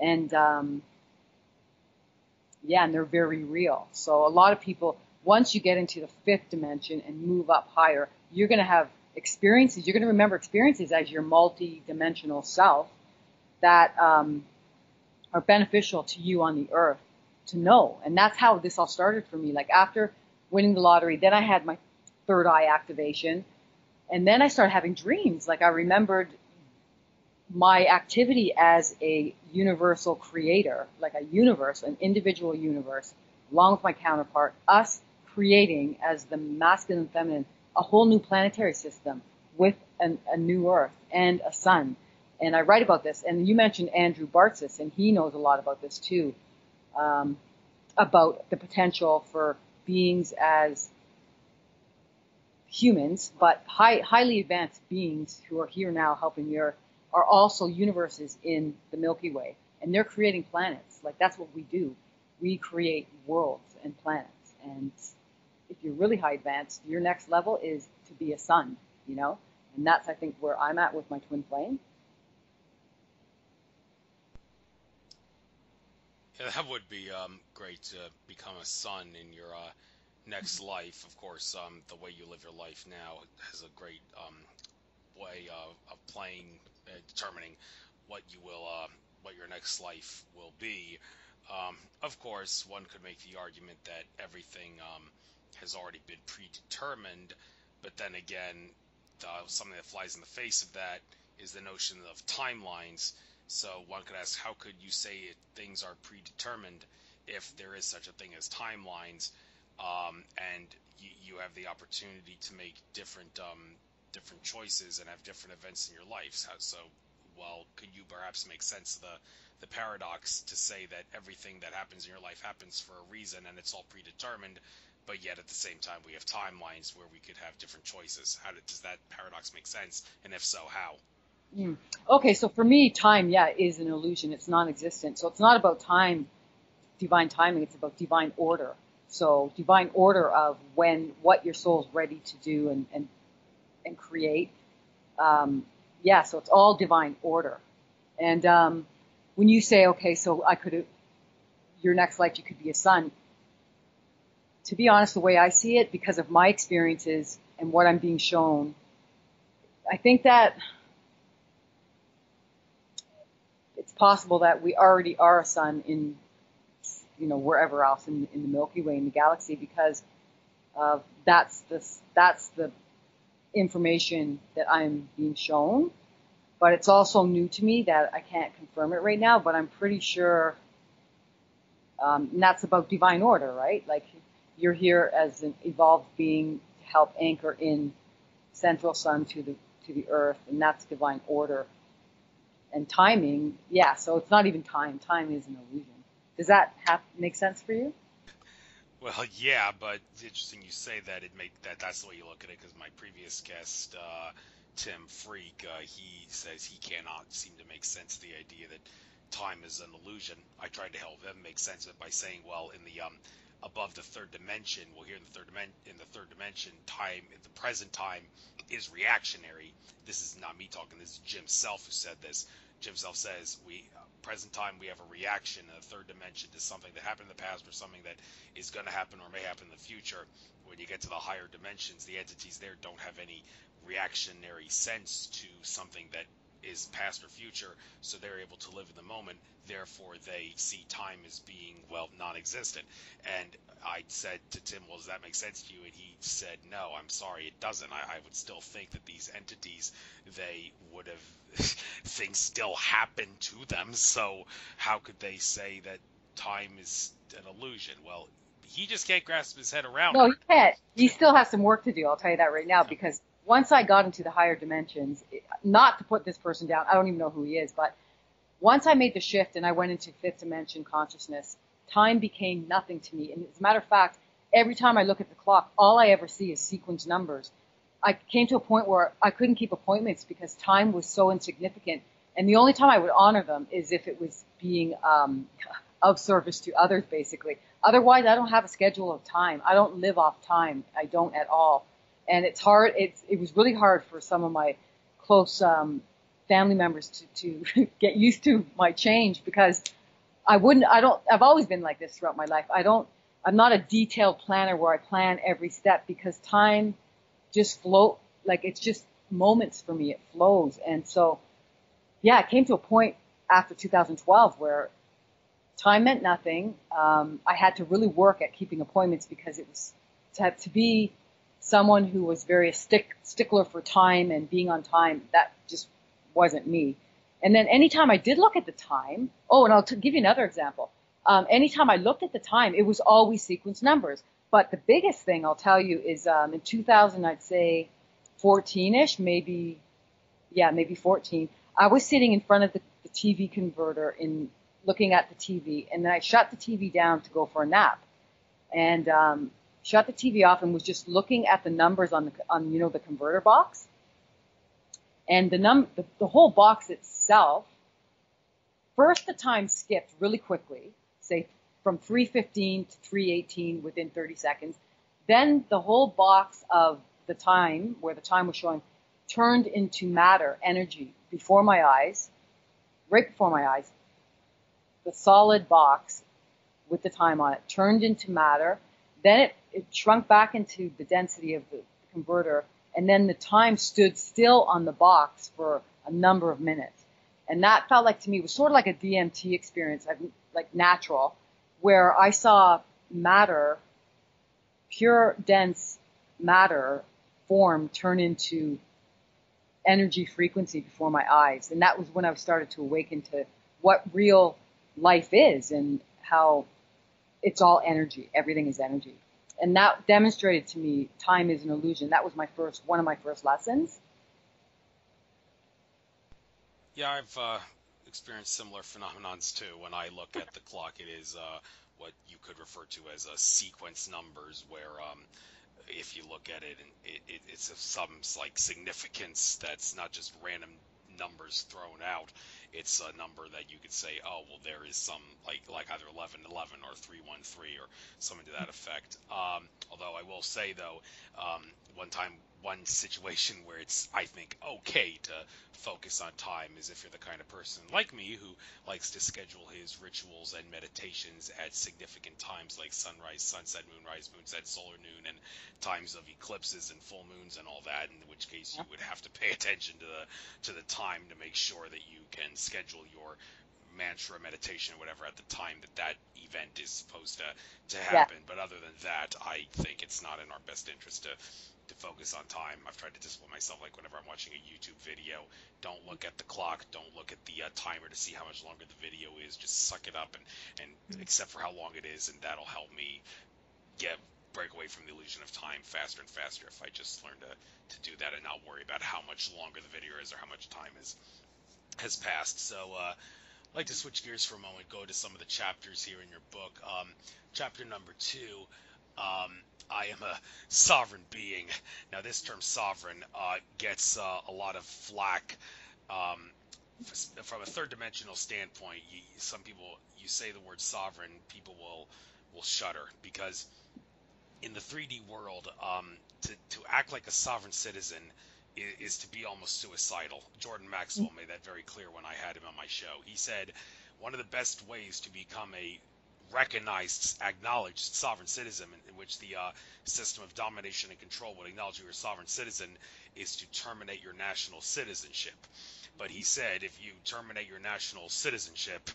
Speaker 2: and yeah, and they're very real. So a lot of people, once you get into the fifth dimension and move up higher, you're going to have experiences. You're going to remember experiences as your multi-dimensional self that are beneficial to you on the earth to know. And that's how this all started for me. Like after winning the lottery, then I had my third eye activation. And then I started having dreams. Like I remembered my activity as a universal creator, like a universe, an individual universe, along with my counterpart, us creating as the masculine and feminine, a whole new planetary system with a new earth and a sun. And I write about this. And you mentioned Andrew Bartzis, and he knows a lot about this too, about the potential for beings as humans, but highly advanced beings who are here now helping the earth, are also universes in the Milky Way. And they're creating planets. Like that's what we do. We create worlds and planets. And if you're really high advanced, your next level is to be a sun, you know? And that's, I think, where I'm at with my twin flame.
Speaker 1: Yeah, that would be great to become a sun in your next life. Of course, the way you live your life now has a great way of playing, determining what you will, what your next life will be. Of course, one could make the argument that everything has already been predetermined, but then again, something that flies in the face of that is the notion of timelines. So one could ask, how could you say things are predetermined if there is such a thing as timelines, and you have the opportunity to make different different choices and have different events in your life? So, well, could you perhaps make sense of the paradox to say that everything that happens in your life happens for a reason and it's all predetermined, but yet at the same time we have timelines where we could have different choices? Does that paradox make sense? And if so, how?
Speaker 2: Okay, so for me, time, yeah, is an illusion. It's non-existent. So it's not about time, divine timing. It's about divine order. So divine order of what your soul's ready to do and create. Yeah, so it's all divine order. And when you say, okay, so your next life you could be a sun. To be honest, the way I see it, because of my experiences and what I'm being shown, I think that it's possible that we already are a sun in, wherever else in the Milky Way, in the galaxy, because that's the information that I'm being shown. But it's also new to me that I can't confirm it right now, but I'm pretty sure, and that's about divine order, right? Like you're here as an evolved being to help anchor in central sun to the earth, and that's divine order. And timing, yeah, so it's not even time. Time is an illusion. Does that make sense for you?
Speaker 1: Well, yeah, but it's interesting you say that. That's the way you look at it, because my previous guest, Tim Freak, he says he cannot seem to make sense of the idea that time is an illusion. I tried to help him make sense of it by saying, well, in the above the third dimension, well, here in the third dimension, time, the present time, is reactionary. This is not me talking. This is Jim Self who said this. Jim Self says present time we have a reaction in the third dimension to something that happened in the past or something that is going to happen or may happen in the future. When you get to the higher dimensions, the entities there don't have any reactionary sense to something that is past or future, so they're able to live in the moment. Therefore, they see time as being, well, non-existent. And I said to Tim, well, does that make sense to you? And he said, no, I'm sorry, it doesn't. I would still think that these entities, they would have, things still happen to them, so how could they say that time is an illusion? Well, he just can't grasp his head around
Speaker 2: No,
Speaker 1: it.
Speaker 2: he can't. He still has some work to do, I'll tell you that right now, because once I got into the higher dimensions, not to put this person down, I don't even know who he is, but once I made the shift and I went into fifth dimension consciousness, time became nothing to me. And as a matter of fact, every time I look at the clock, all I ever see is sequence numbers. I came to a point where I couldn't keep appointments because time was so insignificant. And the only time I would honor them is if it was being of service to others, basically. Otherwise, I don't have a schedule of time. I don't live off time. I don't at all. And it's hard. It was really hard for some of my close family members to get used to my change, because I've always been like this throughout my life. I'm not a detailed planner where I plan every step, because time just it's just moments for me. It flows. And so, yeah, it came to a point after 2012 where time meant nothing. I had to really work at keeping appointments, because it was to be someone who was very stickler for time and being on time. That just wasn't me. And then anytime I did look at the time, and I'll give you another example. Anytime I looked at the time, it was always sequence numbers. But the biggest thing I'll tell you is in 2000, I'd say 14-ish, maybe 14, I was sitting in front of the TV converter looking at the TV, and then I shut the TV down to go for a nap. And shut the TV off and was just looking at the numbers on the converter box. And the whole box itself, first the time skipped really quickly, say from 3:15 to 3:18 within 30 seconds. Then the whole box of the time, where the time was showing, turned into matter, energy, before my eyes, right before my eyes. The solid box with the time on it turned into matter. Then it shrunk back into the density of the converter, and then the time stood still on the box for a number of minutes. And that felt like, to me, was sort of like a DMT experience, like natural, where I saw matter, pure, dense matter form turn into energy frequency before my eyes. And that was when I started to awaken to what real life is and how it's all energy. Everything is energy. And that demonstrated to me time is an illusion. That was one of my first lessons.
Speaker 1: Yeah, I've experienced similar phenomenons too. When I look at the clock, it is what you could refer to as a sequence numbers, where if you look at it, and it's of some like significance that's not just random numbers thrown out. It's a number that you could say, oh, well, there is some like either 1111 or 313 or something to that effect. Although I will say though, one situation where it's, I think, okay to focus on time is if you're the kind of person like me who likes to schedule his rituals and meditations at significant times like sunrise, sunset, moonrise, moonset, solar noon, and times of eclipses and full moons and all that, in which case you would have to pay attention to the time to make sure that you can schedule your mantra, meditation, or whatever at the time that event is supposed to happen. Yeah. But other than that, I think it's not in our best interest to focus on time. I've tried to discipline myself, like whenever I'm watching a YouTube video, don't look at the clock, don't look at the timer to see how much longer the video is. Just suck it up and accept for how long it is, and that'll help me break away from the illusion of time faster and faster if I just learn to do that and not worry about how much longer the video is or how much time has passed. So I'd like to switch gears for a moment, go to some of the chapters here in your book. Chapter number 2, I am a sovereign being. Now, this term sovereign gets a lot of flack from a third-dimensional standpoint. Some people, you say the word sovereign, people will shudder, because in the 3D world, to act like a sovereign citizen is to be almost suicidal. Jordan Maxwell made that very clear when I had him on my show. He said, one of the best ways to become a recognized, acknowledged sovereign citizen, in which the system of domination and control would acknowledge you as a sovereign citizen, is to terminate your national citizenship. But he said if you terminate your national citizenship,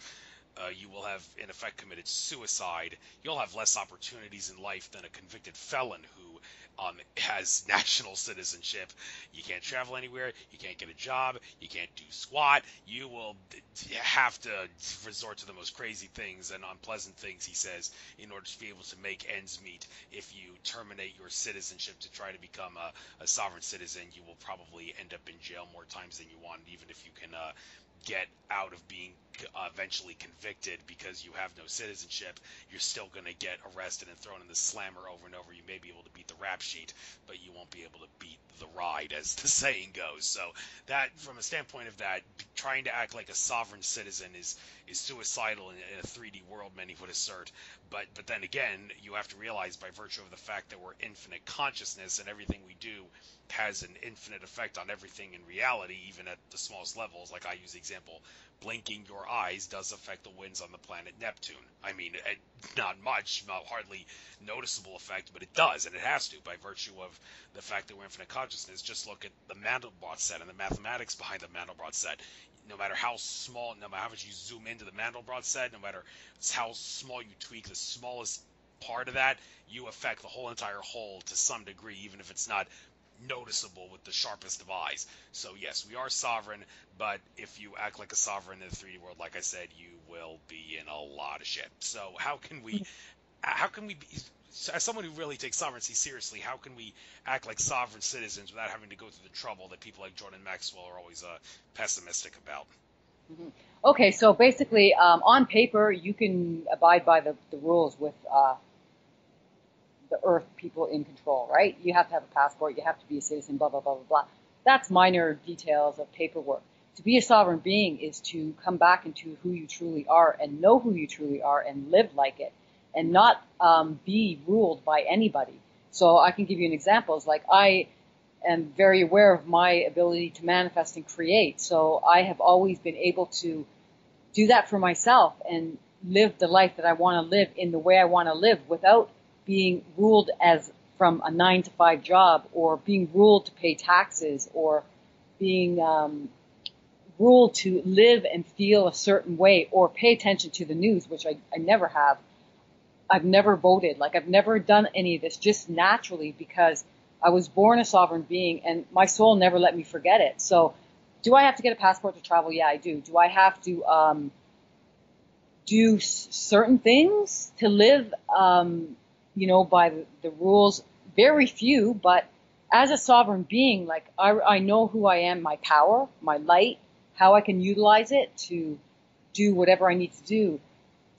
Speaker 1: you will have, in effect, committed suicide. You'll have less opportunities in life than a convicted felon who has national citizenship. You can't travel anywhere. You can't get a job. You can't do squat. You will have to resort to the most crazy things and unpleasant things, he says, in order to be able to make ends meet. If you terminate your citizenship to try to become a sovereign citizen, you will probably end up in jail more times than you want, even if you can get out of being eventually convicted because you have no citizenship. You're still going to get arrested and thrown in the slammer over and over. You may be able to beat the rap sheet, but you won't be able to beat the ride, as the saying goes. So that, from a standpoint of that, trying to act like a sovereign citizen is suicidal in a 3D world, many would assert. But then again, you have to realize, by virtue of the fact that we're infinite consciousness and everything we do has an infinite effect on everything in reality, even at the smallest levels. Like I use the example, blinking your eyes does affect the winds on the planet Neptune. I mean, not much, not hardly noticeable effect, but it does, and it has to, by virtue of the fact that we're infinite consciousness. Just look at the Mandelbrot set and the mathematics behind the Mandelbrot set. No matter how small, no matter how much you zoom into the Mandelbrot set, no matter how small you tweak the smallest part of that, you affect the whole entire whole to some degree, even if it's not noticeable with the sharpest of eyes. So yes, we are sovereign, but if you act like a sovereign in the 3D world, like I said, you will be in a lot of shit. So how can we be, as someone who really takes sovereignty seriously, how can we act like sovereign citizens without having to go through the trouble that people like Jordan Maxwell are always pessimistic about?
Speaker 2: Mm-hmm. Okay, so basically, on paper, you can abide by the rules with the Earth people in control, right? You have to have a passport, you have to be a citizen, blah, blah, blah, blah, blah. That's minor details of paperwork. To be a sovereign being is to come back into who you truly are and know who you truly are and live like it and not be ruled by anybody. So I can give you an example. It's like I am very aware of my ability to manifest and create. So I have always been able to do that for myself and live the life that I want to live in the way I want to live without being ruled as from a 9-to-5 job, or being ruled to pay taxes, or being ruled to live and feel a certain way, or pay attention to the news, which I never have. I've never voted. Like, I've never done any of this, just naturally, because I was born a sovereign being and my soul never let me forget it. So do I have to get a passport to travel? Yeah, I do. Do I have to do certain things to live by the rules? Very few, but as a sovereign being, like I know who I am, my power, my light, how I can utilize it to do whatever I need to do.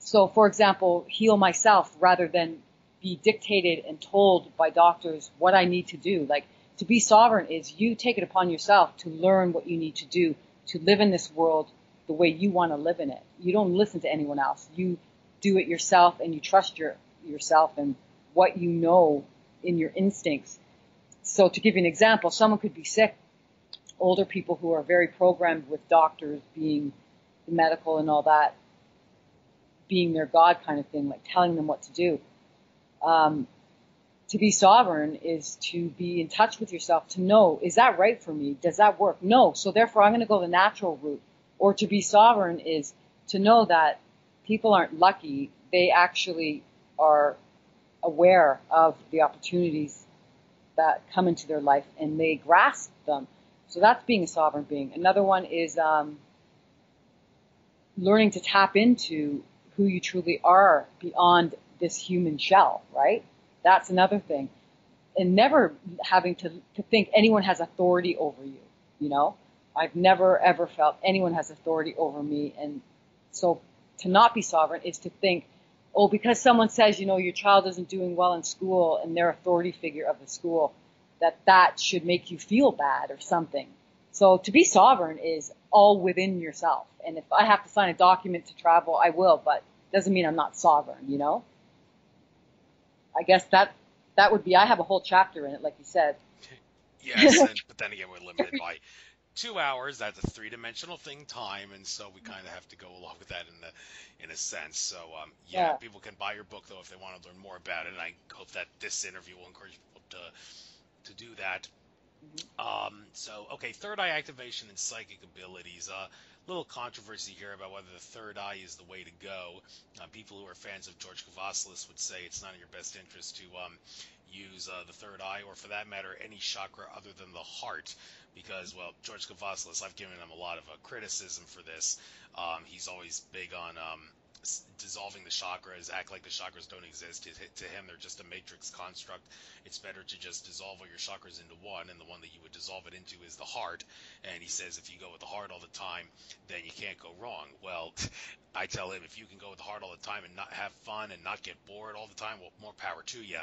Speaker 2: So, for example, heal myself rather than be dictated and told by doctors what I need to do. Like, to be sovereign is you take it upon yourself to learn what you need to do to live in this world the way you want to live in it. You don't listen to anyone else. You do it yourself, and you trust yourself and what you know in your instincts. So to give you an example, someone could be sick, older people who are very programmed with doctors being the medical and all that, being their God kind of thing, like telling them what to do. To be sovereign is to be in touch with yourself, to know, is that right for me? Does that work? No. So therefore I'm going to go the natural route. Or to be sovereign is to know that people aren't lucky. They actually are aware of the opportunities that come into their life and they grasp them. So that's being a sovereign being. Another one is learning to tap into who you truly are beyond this human shell, right? That's another thing. And never having to think anyone has authority over you, you know? I've never, ever felt anyone has authority over me. And so to not be sovereign is to think, oh, because someone says, your child isn't doing well in school and they're authority figure of the school, that should make you feel bad or something. So to be sovereign is all within yourself. And if I have to sign a document to travel, I will, but it doesn't mean I'm not sovereign, I guess that would be, I have a whole chapter in it, like you said.
Speaker 1: Yes, but then again, we're limited by 2 hours. That's a three-dimensional thing, time, and so we kind of have to go along with that in a sense. So yeah,
Speaker 2: Yeah.
Speaker 1: people can buy your book though if they want to learn more about it, and I hope that this interview will encourage people to do that.
Speaker 2: Mhm.
Speaker 1: So, okay, third eye activation and psychic abilities. Little controversy here about whether the third eye is the way to go. People who are fans of George Kavasilis would say it's not in your best interest to use the third eye, or for that matter, any chakra other than the heart, because, well, George Kavasilis, I've given him a lot of criticism for this. He's always big on dissolving the chakras, act like the chakras don't exist. To him, they're just a matrix construct. It's better to just dissolve all your chakras into one, and the one that you would dissolve it into is the heart. And he says if you go with the heart all the time, then you can't go wrong. Well, I tell him if you can go with the heart all the time and not have fun and not get bored all the time, well, more power to you.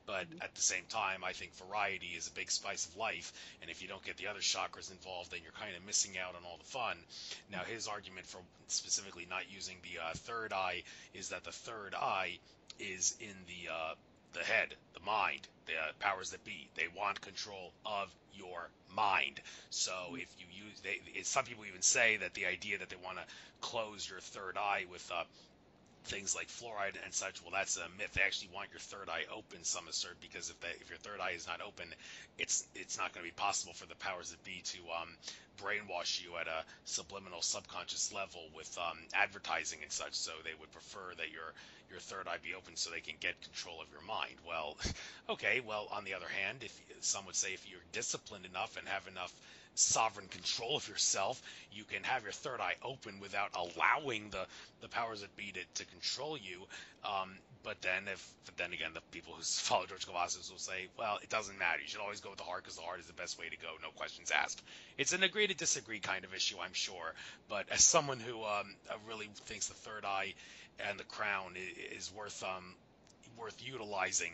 Speaker 1: But at the same time, I think variety is a big spice of life, and if you don't get the other chakras involved, then you're kind of missing out on all the fun. Now, his argument for specifically not using the third eye is that the third eye is in the head, the mind, the powers that be. They want control of your mind. So if you use, some people even say that the idea that they want to close your third eye with things like fluoride and such, well, that's a myth. They actually want your third eye open, some assert, because if your third eye is not open, it's not going to be possible for the powers that be to brainwash you at a subliminal subconscious level with advertising and such. So they would prefer that your third eye be open so they can get control of your mind. Well, okay. Well, on the other hand, if some would say if you're disciplined enough and have enough sovereign control of yourself, you can have your third eye open without allowing the powers that be to control you. But then again, the people who follow George Kavasilis will say, well, it doesn't matter. You should always go with the heart because the heart is the best way to go. No questions asked. It's an agree to disagree kind of issue, I'm sure. But as someone who really thinks the third eye and the crown is worth utilizing,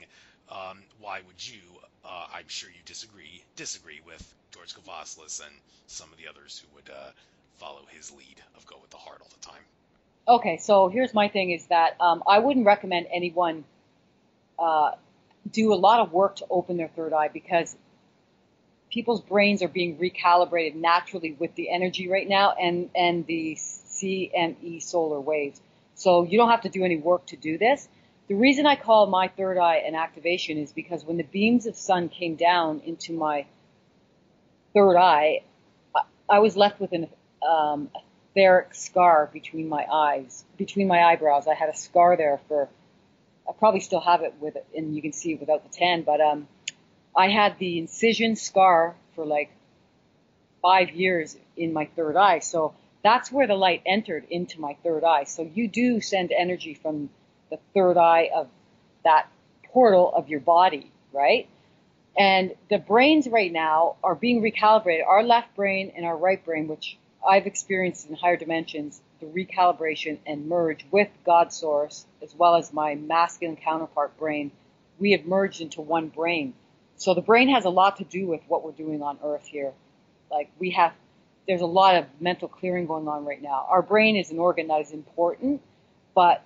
Speaker 1: why would you? I'm sure you disagree with George Kavasilis and some of the others who would follow his lead of go with the heart all the time.
Speaker 2: Okay, so here's my thing is that I wouldn't recommend anyone do a lot of work to open their third eye, because people's brains are being recalibrated naturally with the energy right now and the CME solar waves. So you don't have to do any work to do this. The reason I call my third eye an activation is because when the beams of sun came down into my third eye, I was left with an etheric scar between my eyes, between my eyebrows. I had a scar there I probably still have it with it, and you can see it without the tan, but I had the incision scar for like 5 years in my third eye. So that's where the light entered into my third eye. So you do send energy from the third eye of that portal of your body, right? And the brains right now are being recalibrated. Our left brain and our right brain, which I've experienced in higher dimensions, the recalibration and merge with God Source, as well as my masculine counterpart brain, we have merged into one brain. So the brain has a lot to do with what we're doing on Earth here. Like there's a lot of mental clearing going on right now. Our brain is an organ that is important, but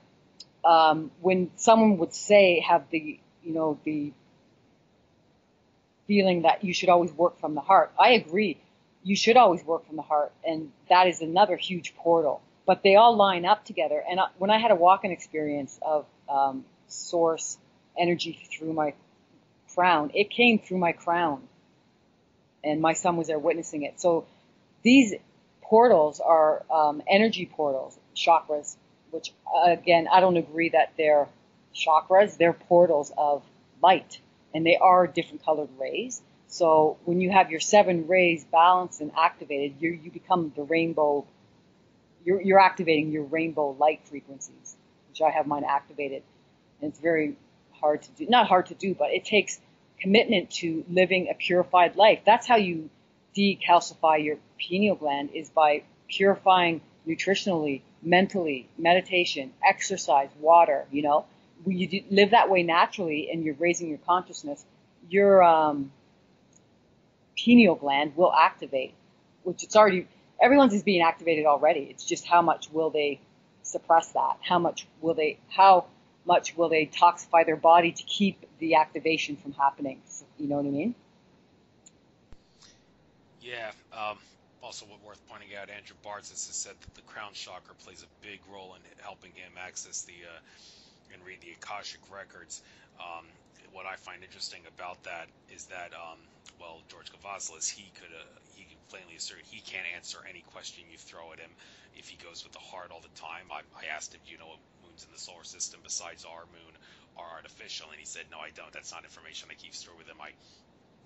Speaker 2: when someone would say, have the feeling that you should always work from the heart, I agree. You should always work from the heart, and that is another huge portal. But they all line up together. And when I had a walk-in experience of source energy through my crown, it came through my crown, and my son was there witnessing it. So these portals are energy portals, chakras, which, again, I don't agree that they're chakras. They're portals of light, and they are different colored rays. So when you have your 7 rays balanced and activated, you become the rainbow. You're activating your rainbow light frequencies, which I have mine activated. And it's very hard to do. Not hard to do, but it takes commitment to living a purified life. That's how you decalcify your pineal gland, is by purifying nutritionally, mentally, meditation, exercise, water. When you live that way naturally and you're raising your consciousness, your pineal gland will activate, which everyone's is being activated already. It's just how much will they suppress that? How much will they toxify their body to keep the activation from happening? You know what I mean?
Speaker 1: Yeah. Also, worth pointing out, Andrew Bartz has said that the crown chakra plays a big role in helping him access the and read the Akashic records. What I find interesting about that is that, well, George Cavazlis, he could plainly assert he can't answer any question you throw at him if he goes with the heart all the time. I asked him, do you know what moons in the solar system besides our moon are artificial? And he said, no, I don't. That's not information I keep stored within my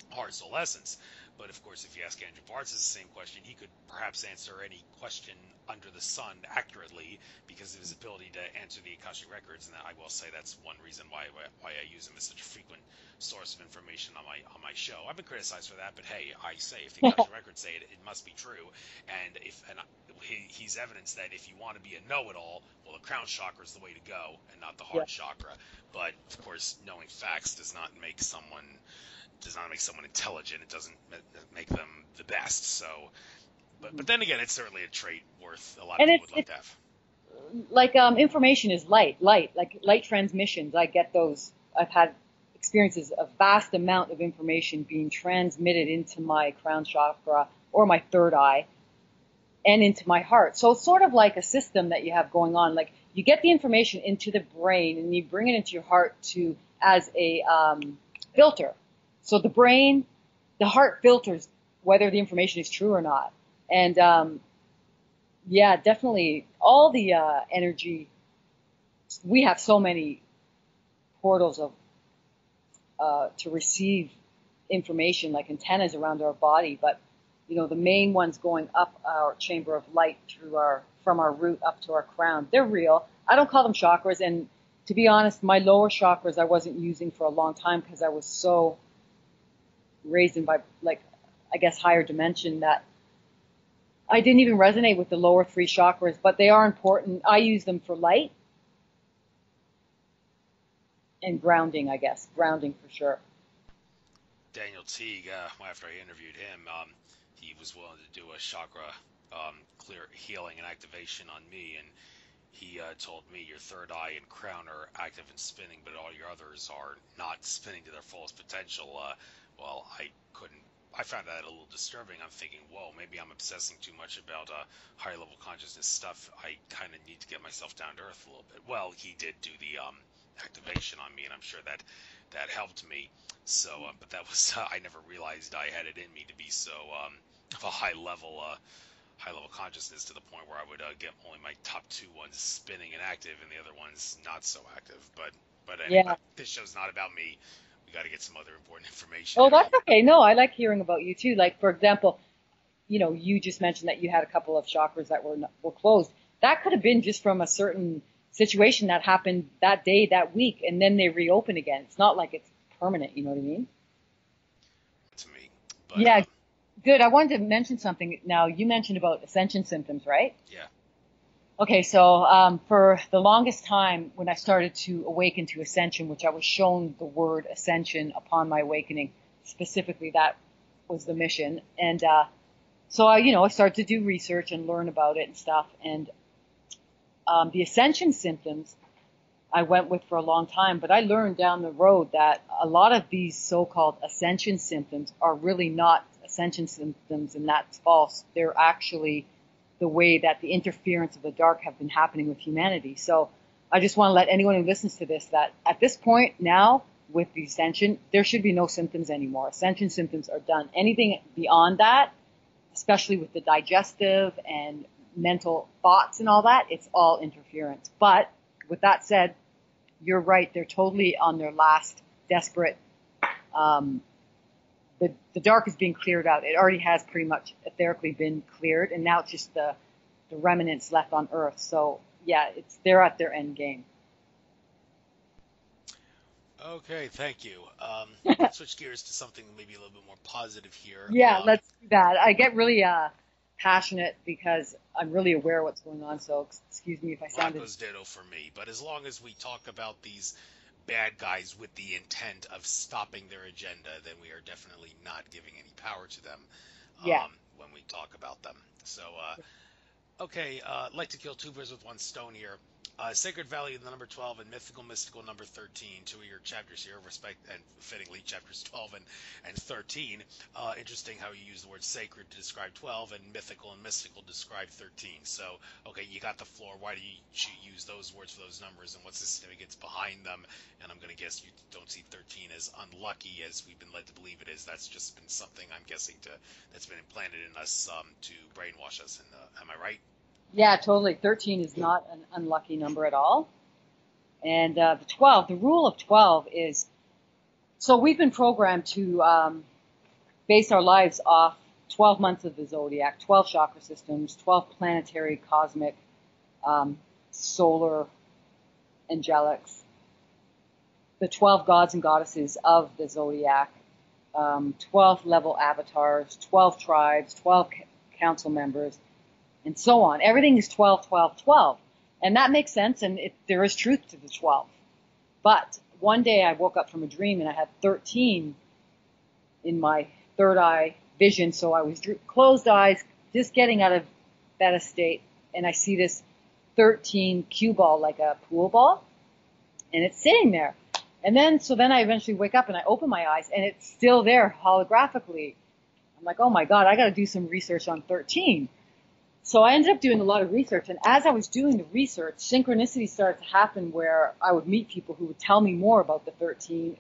Speaker 1: heart soul essence. But of course, if you ask Andrew Bartz the same question, he could perhaps answer any question under the sun accurately because of his ability to answer the Akashic records. And I will say that's one reason why I use him as such a frequent source of information on my show. I've been criticized for that, but hey, I say if the Akashic records say it, it must be true. And he's evidence that if you want to be a know-it-all, well, the crown chakra is the way to go, and not the heart chakra. But of course, knowing facts does not make someone intelligent. It doesn't make them the best. So, but then again, it's certainly a trait worth a lot of people would like to have.
Speaker 2: Like information is light, like light transmissions. I get those. I've had experiences of vast amount of information being transmitted into my crown chakra or my third eye and into my heart. So it's sort of like a system that you have going on. Like you get the information into the brain and you bring it into your heart as a filter. So the heart filters whether the information is true or not. And, yeah, definitely all the energy, we have so many portals to receive information, like antennas around our body, but, you know, the main ones going up our chamber of light from our root up to our crown, they're real. I don't call them chakras, and to be honest, my lower chakras I wasn't using for a long time because I was so raised in by, like, I guess, higher dimension that I didn't even resonate with the lower three chakras, but they are important. I use them for light and grounding, I guess. Grounding for sure.
Speaker 1: Daniel Teague, after I interviewed him, he was willing to do a chakra clear healing and activation on me, and he told me your third eye and crown are active and spinning, but all your others are not spinning to their fullest potential. Well, I found that a little disturbing. I'm thinking, whoa, maybe I'm obsessing too much about higher level consciousness stuff. I kind of need to get myself down to earth a little bit. Well, he did do the activation on me, and I'm sure that helped me. So, but that was I never realized I had it in me to be so of a high level consciousness to the point where I would get only my top two ones spinning and active, and the other ones not so active. But anyway, This show's not about me. We got to get some other important information.
Speaker 2: Oh, that's okay. No, I like hearing about you too. Like, for example, you know, you just mentioned that you had a couple of chakras that were closed. That could have been just from a certain situation that happened that day, that week, and then they reopen again. It's not like it's permanent. You know what I mean?
Speaker 1: To me. But,
Speaker 2: yeah. Good. I wanted to mention something. Now, you mentioned about ascension symptoms, right?
Speaker 1: Yeah.
Speaker 2: Okay, so for the longest time, when I started to awaken to ascension, which I was shown the word ascension upon my awakening, specifically that was the mission. And so I started to do research and learn about it and stuff. And the ascension symptoms I went with for a long time, but I learned down the road that a lot of these so-called ascension symptoms are really not ascension symptoms, and that's false. They're actually the way that the interference of the dark have been happening with humanity. So I just want to let anyone who listens to this that at this point now with the ascension, there should be no symptoms anymore. Ascension symptoms are done. Anything beyond that, especially with the digestive and mental thoughts and all that, it's all interference. But with that said, you're right. They're totally on their last desperate. The dark is being cleared out. It already has pretty much etherically been cleared, and now it's just the remnants left on Earth. So yeah, they're at their end game.
Speaker 1: Okay, thank you. Let's switch gears to something maybe a little bit more positive here.
Speaker 2: Yeah, let's do that. I get really passionate because I'm really aware of what's going on. So excuse me if I sounded.
Speaker 1: That goes ditto for me. But as long as we talk about these bad guys with the intent of stopping their agenda, then we are definitely not giving any power to them when we talk about them. So, okay, I'd like to kill two birds with one stone here. Sacred Value, the number 12, and Mystical number 13. Two of your chapters here, respect and fittingly, chapters 12 and 13. Interesting how you use the word sacred to describe 12, and mystical describe 13. So, okay, you got the floor. Why do you use those words for those numbers, and what's the significance behind them? And I'm going to guess you don't see 13 as unlucky, as we've been led to believe it is. That's just been something, I'm guessing, that's been implanted in us to brainwash us. And am I right?
Speaker 2: Yeah, totally. 13 is not an unlucky number at all. And the 12, the rule of 12 is, so we've been programmed to base our lives off 12 months of the zodiac, 12 chakra systems, 12 planetary, cosmic, solar, angelics, the 12 gods and goddesses of the zodiac, 12 level avatars, 12 tribes, 12 council members, and so on. Everything is 12, 12, 12. And that makes sense, and there is truth to the 12. But one day I woke up from a dream, and I had 13 in my third eye vision. So I was closed eyes, just getting out of that state, and I see this 13 cue ball, like a pool ball, and it's sitting there. And then I eventually wake up, and I open my eyes, and it's still there holographically. I'm like, oh my God, I got to do some research on 13. So I ended up doing a lot of research, and as I was doing the research, synchronicity started to happen where I would meet people who would tell me more about the 13,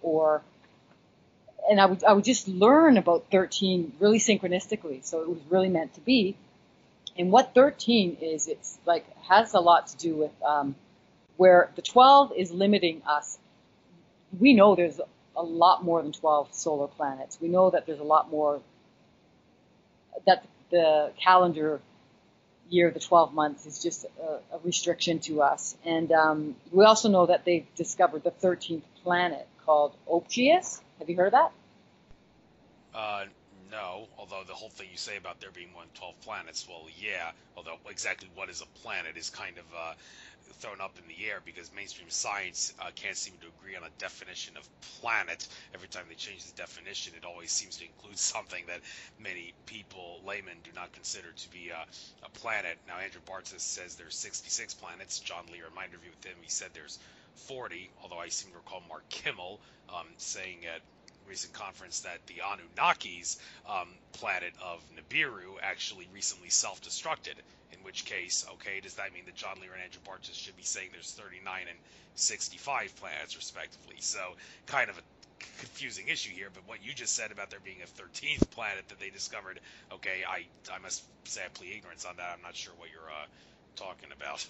Speaker 2: and I would just learn about 13 really synchronistically. So it was really meant to be. And what 13 is, it's like, has a lot to do with where the 12 is limiting us. We know there's a lot more than 12 solar planets. We know that there's a lot more, that the calendar year, the 12 months, is just a restriction to us. And we also know that they've discovered the 13th planet called Ophiuchus. Have you heard of that?
Speaker 1: No, although the whole thing you say about there being more than 12 planets, well, yeah, although exactly what is a planet is kind of thrown up in the air, because mainstream science can't seem to agree on a definition of planet. Every time they change the definition, it always seems to include something that many people, laymen, do not consider to be a planet. Now, Andrew Bartzis says there's 66 planets. John Lee, in my interview with him, he said there's 40, although I seem to recall Mark Kimmel saying at recent conference that the Anunnakis planet of Nibiru actually recently self-destructed, in which case, okay, does that mean that John Lear and Andrew Bartzis should be saying there's 39 and 65 planets respectively? So kind of a confusing issue here, but what you just said about there being a 13th planet that they discovered, okay, I must say I plead ignorance on that. I'm not sure what you're talking about.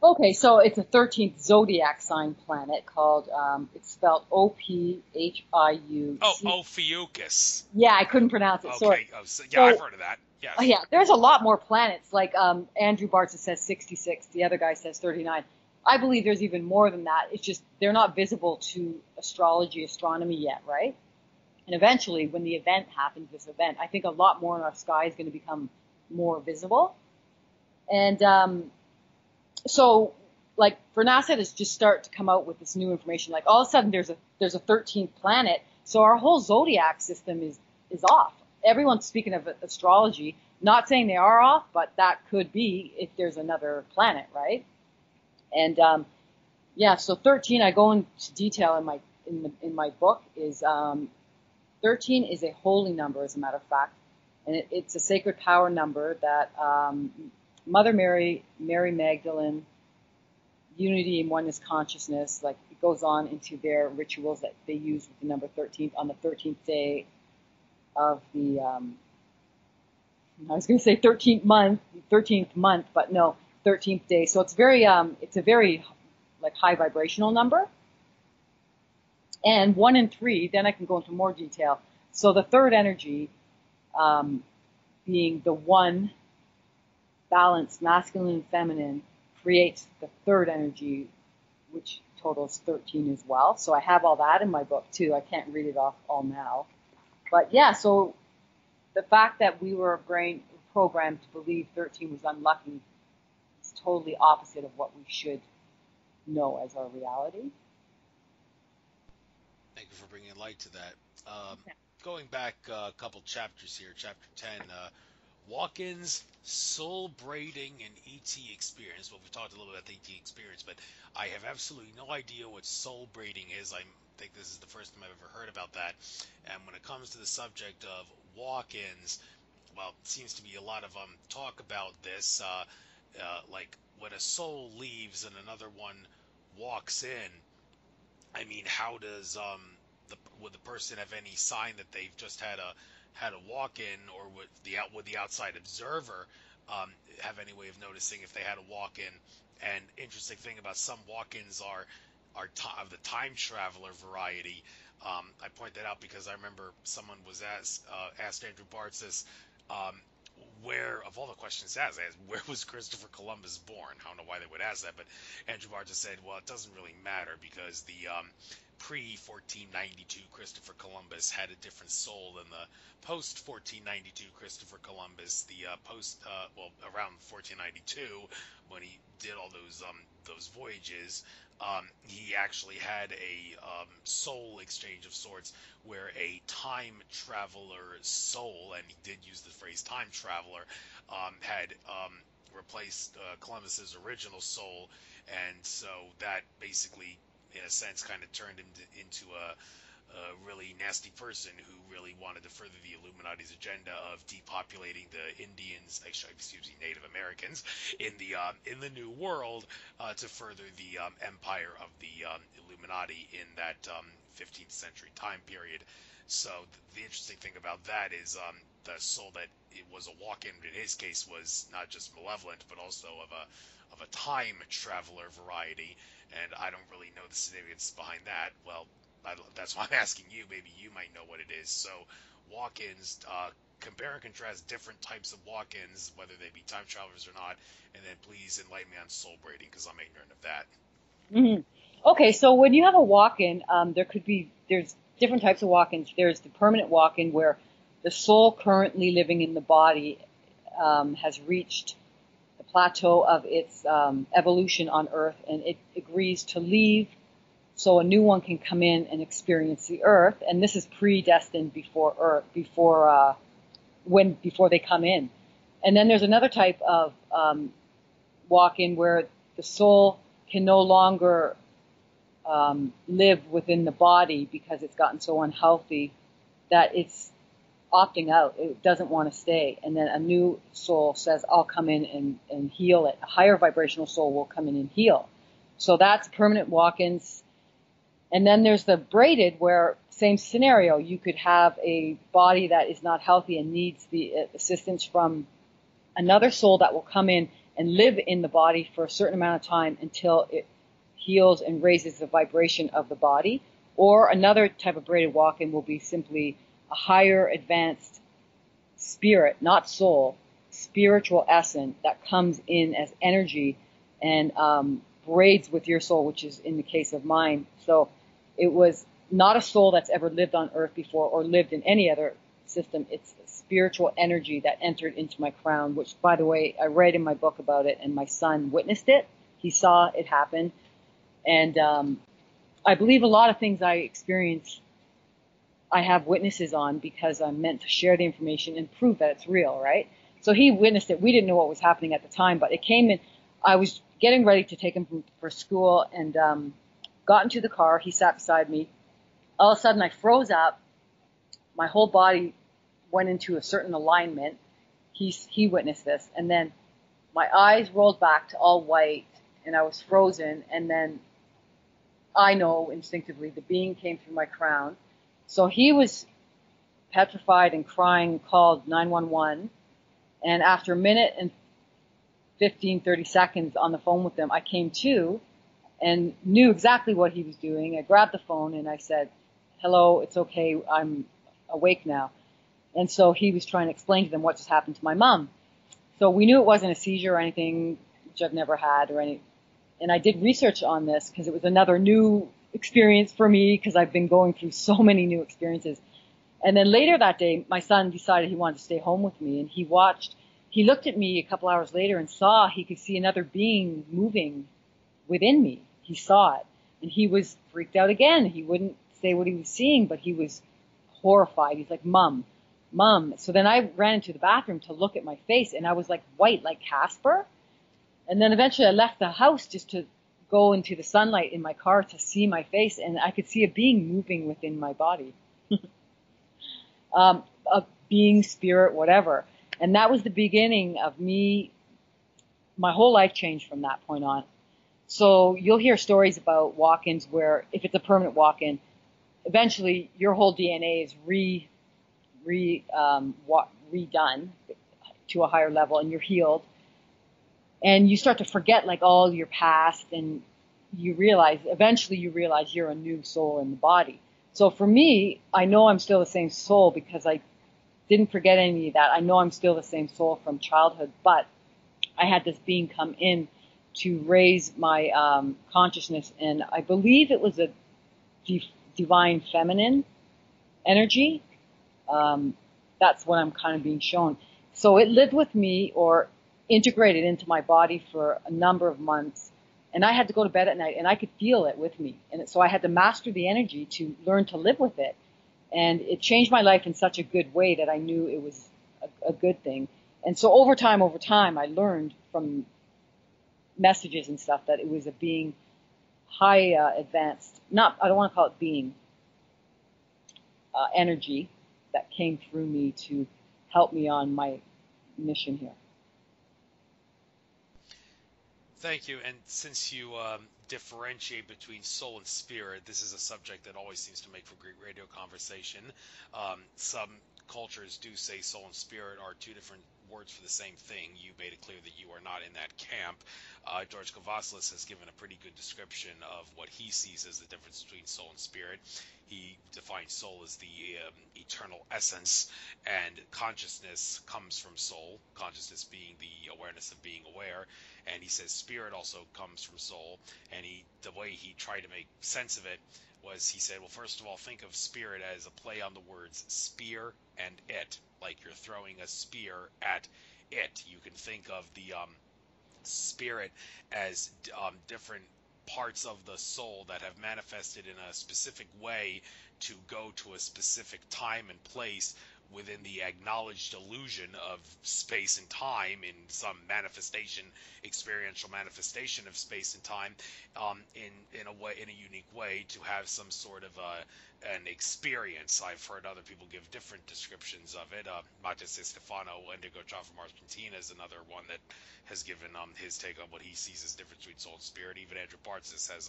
Speaker 2: Okay, so it's a 13th zodiac sign planet called, it's spelled O-P-H-I-U.
Speaker 1: Oh, Ophiuchus.
Speaker 2: Yeah, I couldn't pronounce it.
Speaker 1: Okay,
Speaker 2: Sorry.
Speaker 1: yeah, I've heard of that. Yes.
Speaker 2: Yeah, there's a lot more planets. Like Andrew Bartzis says 66, the other guy says 39. I believe there's even more than that. It's just they're not visible to astrology, astronomy yet, right? And eventually, when the event happens, this event, I think a lot more in our sky is going to become more visible. And so, like, for NASA to just start to come out with this new information, like all of a sudden there's a 13th planet, so our whole zodiac system is off. Everyone's speaking of astrology, not saying they are off, but that could be if there's another planet, right? And yeah, so 13, I go into detail in my book, is 13 is a holy number, as a matter of fact, and it's a sacred power number that Mother Mary, Mary Magdalene, Unity and Oneness Consciousness, like it goes on into their rituals that they use with the number 13 on the 13th day of the, I was going to say 13th month, but no, 13th day. So it's a very like high vibrational number. And 1 and 3, then I can go into more detail. So the third energy, being the one, balanced, masculine and feminine, creates the third energy, which totals 13 as well. So I have all that in my book too. I can't read it off all now. But yeah, so the fact that we were programmed to believe 13 was unlucky is totally opposite of what we should know as our reality.
Speaker 1: Thank you for bringing light to that. Going back a couple chapters here, chapter 10, walk-ins, soul braiding, and ET experience. Well, we've talked a little bit about the ET experience, but I have absolutely no idea what soul braiding is. I think this is the first time I've ever heard about that. And when it comes to the subject of walk-ins, well, it seems to be a lot of talk about this, like when a soul leaves and another one walks in. I mean, how does would the person have any sign that they've just had a walk in, or would the outside observer have any way of noticing if they had a walk in? And interesting thing about some walk-ins are of the time traveler variety. I point that out because I remember someone was asked Andrew Bartz this, where, of all the questions asked, where was Christopher Columbus born? I don't know why they would ask that, but Andrew Bartz said, well, it doesn't really matter because the pre-1492 Christopher Columbus had a different soul than the post-1492 Christopher Columbus. The around 1492, when he did all those voyages, he actually had a soul exchange of sorts where a time traveler soul, and he did use the phrase time traveler, had replaced Columbus's original soul, and so that basically, in a sense, kind of turned him into a really nasty person who really wanted to further the Illuminati's agenda of depopulating the Indians, Native Americans in the New World, to further the empire of the Illuminati in that 15th century time period. So the interesting thing about that is the soul that it was a walk-in in his case was not just malevolent, but also of a time traveler variety. And I don't really know the significance behind that. Well, that's why I'm asking you. Maybe you might know what it is. So walk-ins, compare and contrast different types of walk-ins, whether they be time travelers or not, and then please enlighten me on soul braiding, because I'm ignorant of that.
Speaker 2: Mm-hmm. Okay, so when you have a walk-in, there's different types of walk-ins. There's the permanent walk-in where the soul currently living in the body has reached the plateau of its evolution on Earth, and it agrees to leave so a new one can come in and experience the Earth. And this is predestined before they come in. And then there's another type of walk-in where the soul can no longer live within the body because it's gotten so unhealthy that it's opting out. It doesn't want to stay. And then a new soul says, I'll come in and heal it. A higher vibrational soul will come in and heal. So that's permanent walk-ins. And then there's the braided, where same scenario. You could have a body that is not healthy and needs the assistance from another soul that will come in and live in the body for a certain amount of time until it heals and raises the vibration of the body. Or another type of braided walk-in will be simply a higher advanced spirit, not soul, spiritual essence that comes in as energy and braids with your soul, which is in the case of mine. So it was not a soul that's ever lived on Earth before or lived in any other system. It's a spiritual energy that entered into my crown, which, by the way, I read in my book about it, and my son witnessed it. He saw it happen. And I believe a lot of things I experience, I have witnesses on because I'm meant to share the information and prove that it's real, right? So he witnessed it. We didn't know what was happening at the time, but it came in. I was getting ready to take him for school and got into the car. He sat beside me. All of a sudden, I froze up. My whole body went into a certain alignment. He witnessed this. And then my eyes rolled back to all white, and I was frozen. And then I know instinctively the being came through my crown. So he was petrified and crying, called 911. And after a minute and 15, 30 seconds on the phone with them, I came to and knew exactly what he was doing. I grabbed the phone and I said, hello, it's okay, I'm awake now. And so he was trying to explain to them what just happened to my mom. So we knew it wasn't a seizure or anything, which I've never had or any. And I did research on this because it was another new experience for me because I've been going through so many new experiences. And then later that day, my son decided he wanted to stay home with me, and he looked at me a couple hours later and he could see another being moving within me. He saw it, and he was freaked out again. He wouldn't say what he was seeing, but he was horrified. He's like, Mom, Mom. So then I ran into the bathroom to look at my face, and I was like white, like Casper. And then eventually I left the house just to go into the sunlight in my car to see my face, and I could see a being moving within my body. A being, spirit, whatever. And that was the beginning of me. My whole life changed from that point on. So you'll hear stories about walk-ins where if it's a permanent walk-in, eventually your whole DNA is redone to a higher level, and you're healed. And you start to forget like all your past, and eventually you realize you're a new soul in the body. So for me, I know I'm still the same soul because I didn't forget any of that. I know I'm still the same soul from childhood, but I had this being come in to raise my consciousness, and I believe it was a divine feminine energy. That's what I'm kind of being shown. So it lived with me or integrated into my body for a number of months, and I had to go to bed at night, and I could feel it with me. And so I had to master the energy to learn to live with it. And it changed my life in such a good way that I knew it was a good thing. And so over time, I learned from messages and stuff that it was a being high advanced, I don't want to call it being, energy that came through me to help me on my mission here.
Speaker 1: Thank you. And since you differentiate between soul and spirit, this is a subject that always seems to make for great radio conversation. Some cultures do say soul and spirit are two different words for the same thing. You made it clear that you are not in that camp. George Kavaslis has given a pretty good description of what he sees as the difference between soul and spirit. He defines soul as the eternal essence, and consciousness comes from soul, consciousness being the awareness of being aware. And he says spirit also comes from soul. And the way he tried to make sense of it was, he said, well, first of all, think of spirit as a play on the words spear and it, like you're throwing a spear at it. You can think of the spirit as different parts of the soul that have manifested in a specific way to go to a specific time and place within the acknowledged illusion of space and time, in some manifestation, experiential manifestation of space and time, in a unique way, to have some sort of an experience. I've heard other people give different descriptions of it. Matis Stefano Indigo John from Argentina is another one that has given his take on what he sees as difference between soul and spirit. Even Andrew Bartzis has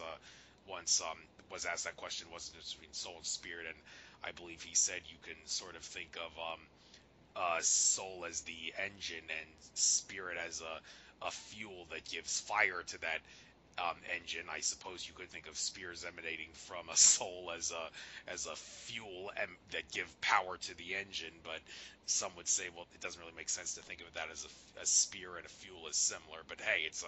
Speaker 1: once was asked that question, what's the difference between soul and spirit, and I believe he said you can sort of think of soul as the engine and spirit as a fuel that gives fire to that engine. I suppose you could think of spears emanating from a soul as a fuel that give power to the engine, but some would say, well, it doesn't really make sense to think of that as a spear and a fuel as similar. But hey, it's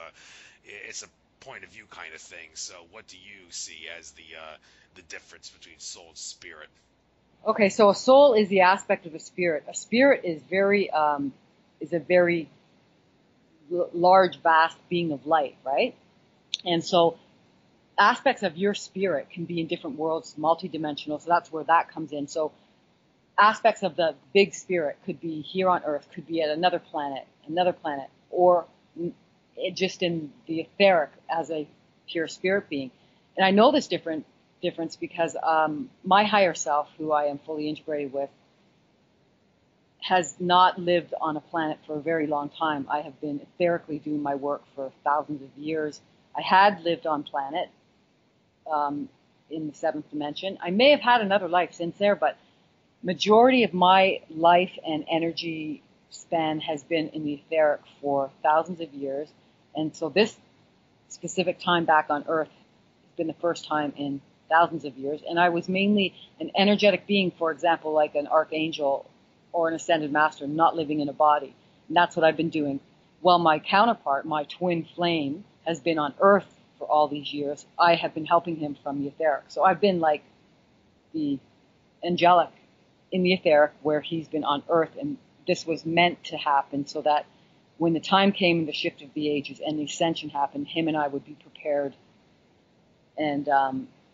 Speaker 1: a point of view kind of thing. So what do you see as the difference between soul and spirit?
Speaker 2: Okay, so a soul is the aspect of a spirit. A spirit is a very large, vast being of light, right? And so aspects of your spirit can be in different worlds, multidimensional, so that's where that comes in. So aspects of the big spirit could be here on Earth, could be at another planet, or just in the etheric as a pure spirit being. And I know this difference because my higher self, who I am fully integrated with, has not lived on a planet for a very long time. I have been etherically doing my work for thousands of years. I had lived on planet in the seventh dimension. I may have had another life since there, but majority of my life and energy span has been in the etheric for thousands of years. And so this specific time back on Earth has been the first time in thousands of years. And I was mainly an energetic being, for example, like an archangel or an ascended master, not living in a body. And that's what I've been doing. While my counterpart, my twin flame, has been on Earth for all these years, I have been helping him from the etheric. So I've been like the angelic in the etheric, where he's been on Earth, and this was meant to happen so that when the time came, the shift of the ages and the ascension happened, him and I would be prepared and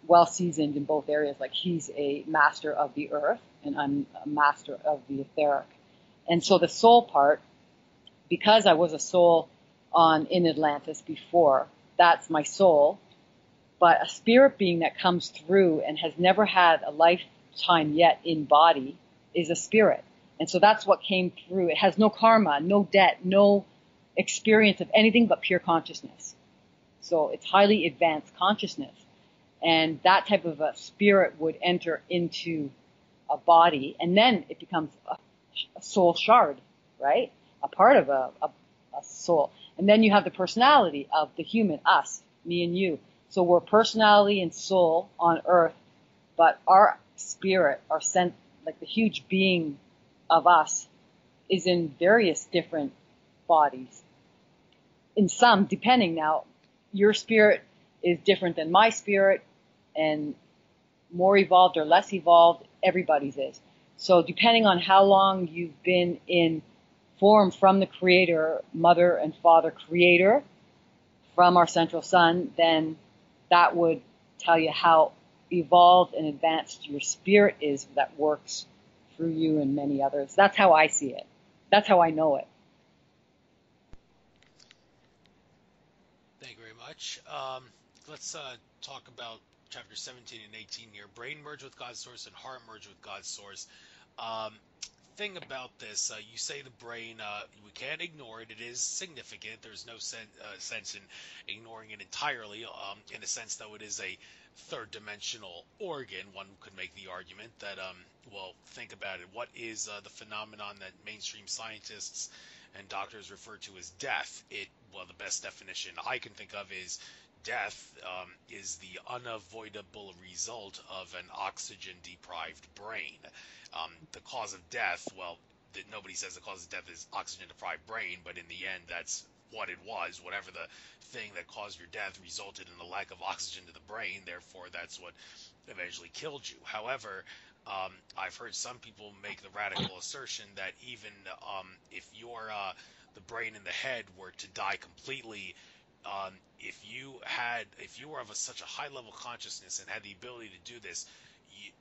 Speaker 2: well seasoned in both areas. Like he's a master of the earth and I'm a master of the etheric. And so the soul part, because I was a soul in Atlantis before, that's my soul. But a spirit being that comes through and has never had a lifetime yet in body is a spirit. And so that's what came through. It has no karma, no debt, no experience of anything but pure consciousness. So it's highly advanced consciousness. And that type of a spirit would enter into a body, and then it becomes a soul shard, right? A part of a soul. And then you have the personality of the human, us, me and you. So we're personality and soul on earth, but our spirit, our sense, like the huge being of us, is in various different bodies. In some, depending now, your spirit is different than my spirit, and more evolved or less evolved, everybody's is. So depending on how long you've been in form from the creator, mother and father creator, from our central sun, then that would tell you how evolved and advanced your spirit is that works through you and many others. That's how I see it. That's how I know it.
Speaker 1: Thank you very much. Let's talk about chapter 17 and 18 here. Brain merge with God's source and heart merge with God's source. Thing about this, you say the brain, we can't ignore it. It is significant. There's no sense in ignoring it entirely. In a sense, though, it is a third dimensional organ. One could make the argument that, well, think about it. What is the phenomenon that mainstream scientists and doctors refer to as death? Well, the best definition I can think of is death is the unavoidable result of an oxygen-deprived brain. The cause of death, well, nobody says the cause of death is oxygen-deprived brain, but in the end, that's what it was. Whatever the thing that caused your death resulted in the lack of oxygen to the brain, therefore that's what eventually killed you. However, I've heard some people make the radical assertion that even if the brain and the head were to die completely, if you were of such a high level consciousness and had the ability to do this,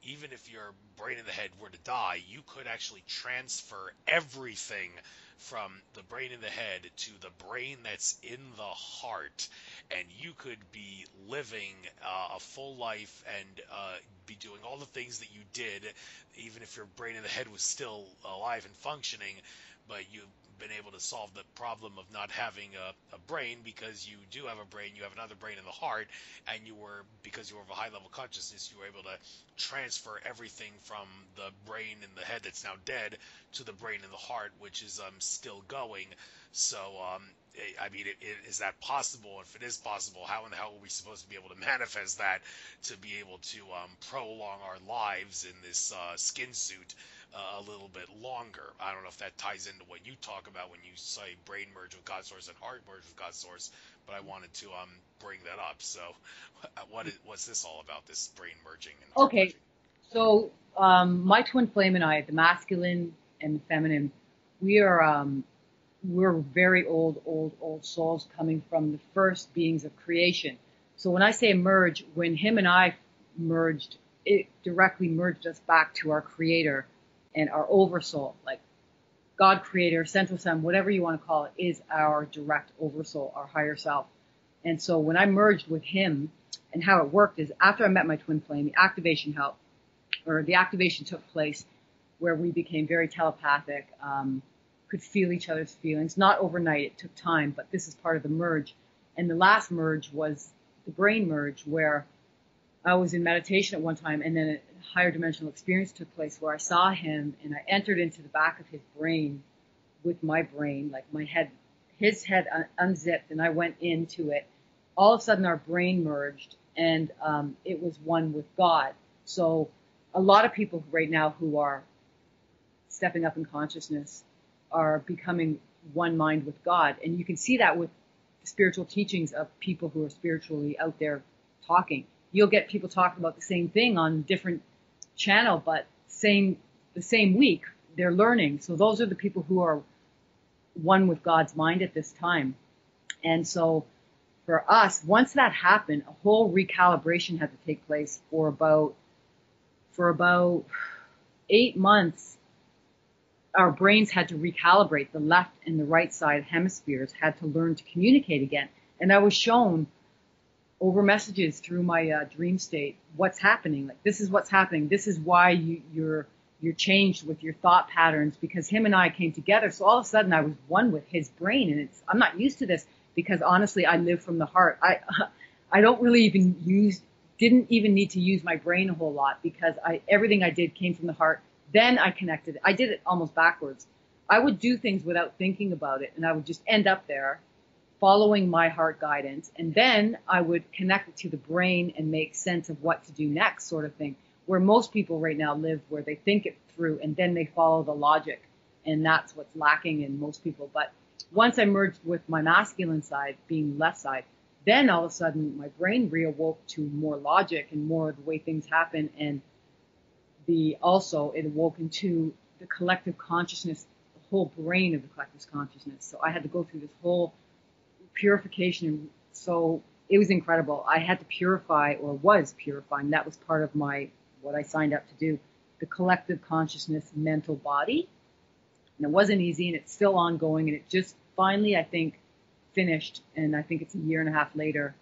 Speaker 1: even if your brain and the head were to die, you could actually transfer everything from the brain in the head to the brain that's in the heart, and you could be living a full life and be doing all the things that you did, even if your brain in the head was still alive and functioning, but you've been able to solve the problem of not having a brain, because you do have a brain, you have another brain in the heart, and because you were of a high level consciousness, you were able to transfer everything from the brain in the head that's now dead to the brain in the heart, which is still going. So I mean, is that possible? If it is possible, how in the hell are we supposed to be able to manifest that to be able to prolong our lives in this skin suit a little bit longer? I don't know if that ties into what you talk about when you say brain merge with God's source and heart merge with God's source, but I wanted to bring that up. So what's this all about, this brain merging and heart merging?
Speaker 2: So my twin flame and I, the masculine and the feminine, we're very old souls coming from the first beings of creation. So when I say merge, when him and I merged, it directly merged us back to our creator and our oversoul. Like God creator, central sun, whatever you want to call it, is our direct oversoul, our higher self. And so when I merged with him, and how it worked is, after I met my twin flame, the activation took place where we became very telepathic, could feel each other's feelings. Not overnight, it took time, but this is part of the merge. And the last merge was the brain merge, where I was in meditation at one time, and then a higher dimensional experience took place where I saw him, and I entered into the back of his brain with my brain, like my head, his head unzipped, and I went into it. All of a sudden, our brain merged, and it was one with God. So a lot of people right now who are stepping up in consciousness are becoming one mind with God. And you can see that with the spiritual teachings of people who are spiritually out there talking. You'll get people talking about the same thing on a different channel, but the same week, they're learning. So those are the people who are one with God's mind at this time. And so for us, once that happened, a whole recalibration had to take place for about 8 months. Our brains had to recalibrate. The left and the right side hemispheres had to learn to communicate again. And I was shown over messages through my dream state what's happening. Like, this is what's happening. This is why you're changed with your thought patterns, because him and I came together. So all of a sudden I was one with his brain, and I'm not used to this, because honestly I live from the heart. I don't really didn't even need to use my brain a whole lot, because everything I did came from the heart. Then I connected. I did it almost backwards. I would do things without thinking about it, and I would just end up there following my heart guidance, and then I would connect it to the brain and make sense of what to do next, sort of thing. Where most people right now live, where they think it through and then they follow the logic, and that's what's lacking in most people. But once I merged with my masculine side, being left side, then all of a sudden my brain reawoke to more logic and more of the way things happen, and also it awoke into the collective consciousness, the whole brain of the collective consciousness. So I had to go through this whole purification. So it was incredible. I had to purify, or was purifying. That was part of what I signed up to do, the collective consciousness mental body. And it wasn't easy, and it's still ongoing, and it just finally, I think, finished. And I think it's a year and a half later,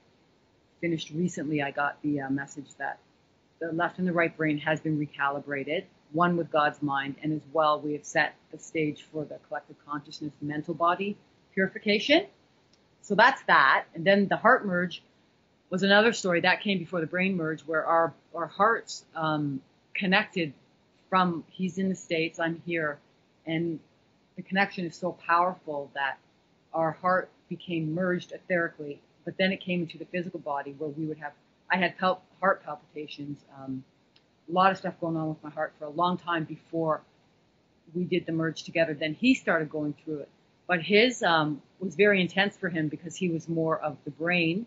Speaker 2: finished recently. I got the message that the left and the right brain has been recalibrated, one with God's mind, and as well we have set the stage for the collective consciousness mental body purification. So that's that. And then the heart merge was another story that came before the brain merge, where our hearts connected from, he's in the States, I'm here, and the connection is so powerful that our heart became merged etherically, but then it came into the physical body, where I had heart palpitations, a lot of stuff going on with my heart for a long time before we did the merge together. Then he started going through it. But his was very intense for him, because he was more of the brain,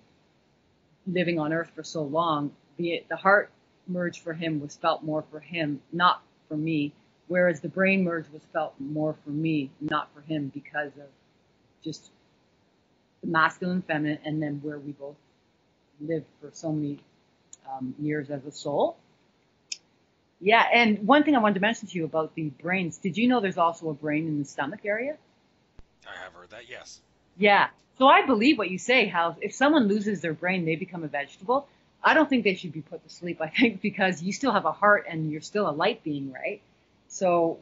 Speaker 2: living on Earth for so long. The heart merge for him was felt more for him, not for me, whereas the brain merge was felt more for me, not for him, because of just the masculine and feminine, and then where we both lived for so many years as a soul. Yeah, and one thing I wanted to mention to you about the brains, did you know there's also a brain in the stomach area?
Speaker 1: I have heard that, yes.
Speaker 2: Yeah. So I believe what you say, how if someone loses their brain, they become a vegetable. I don't think they should be put to sleep, I think, because you still have a heart and you're still a light being, right? So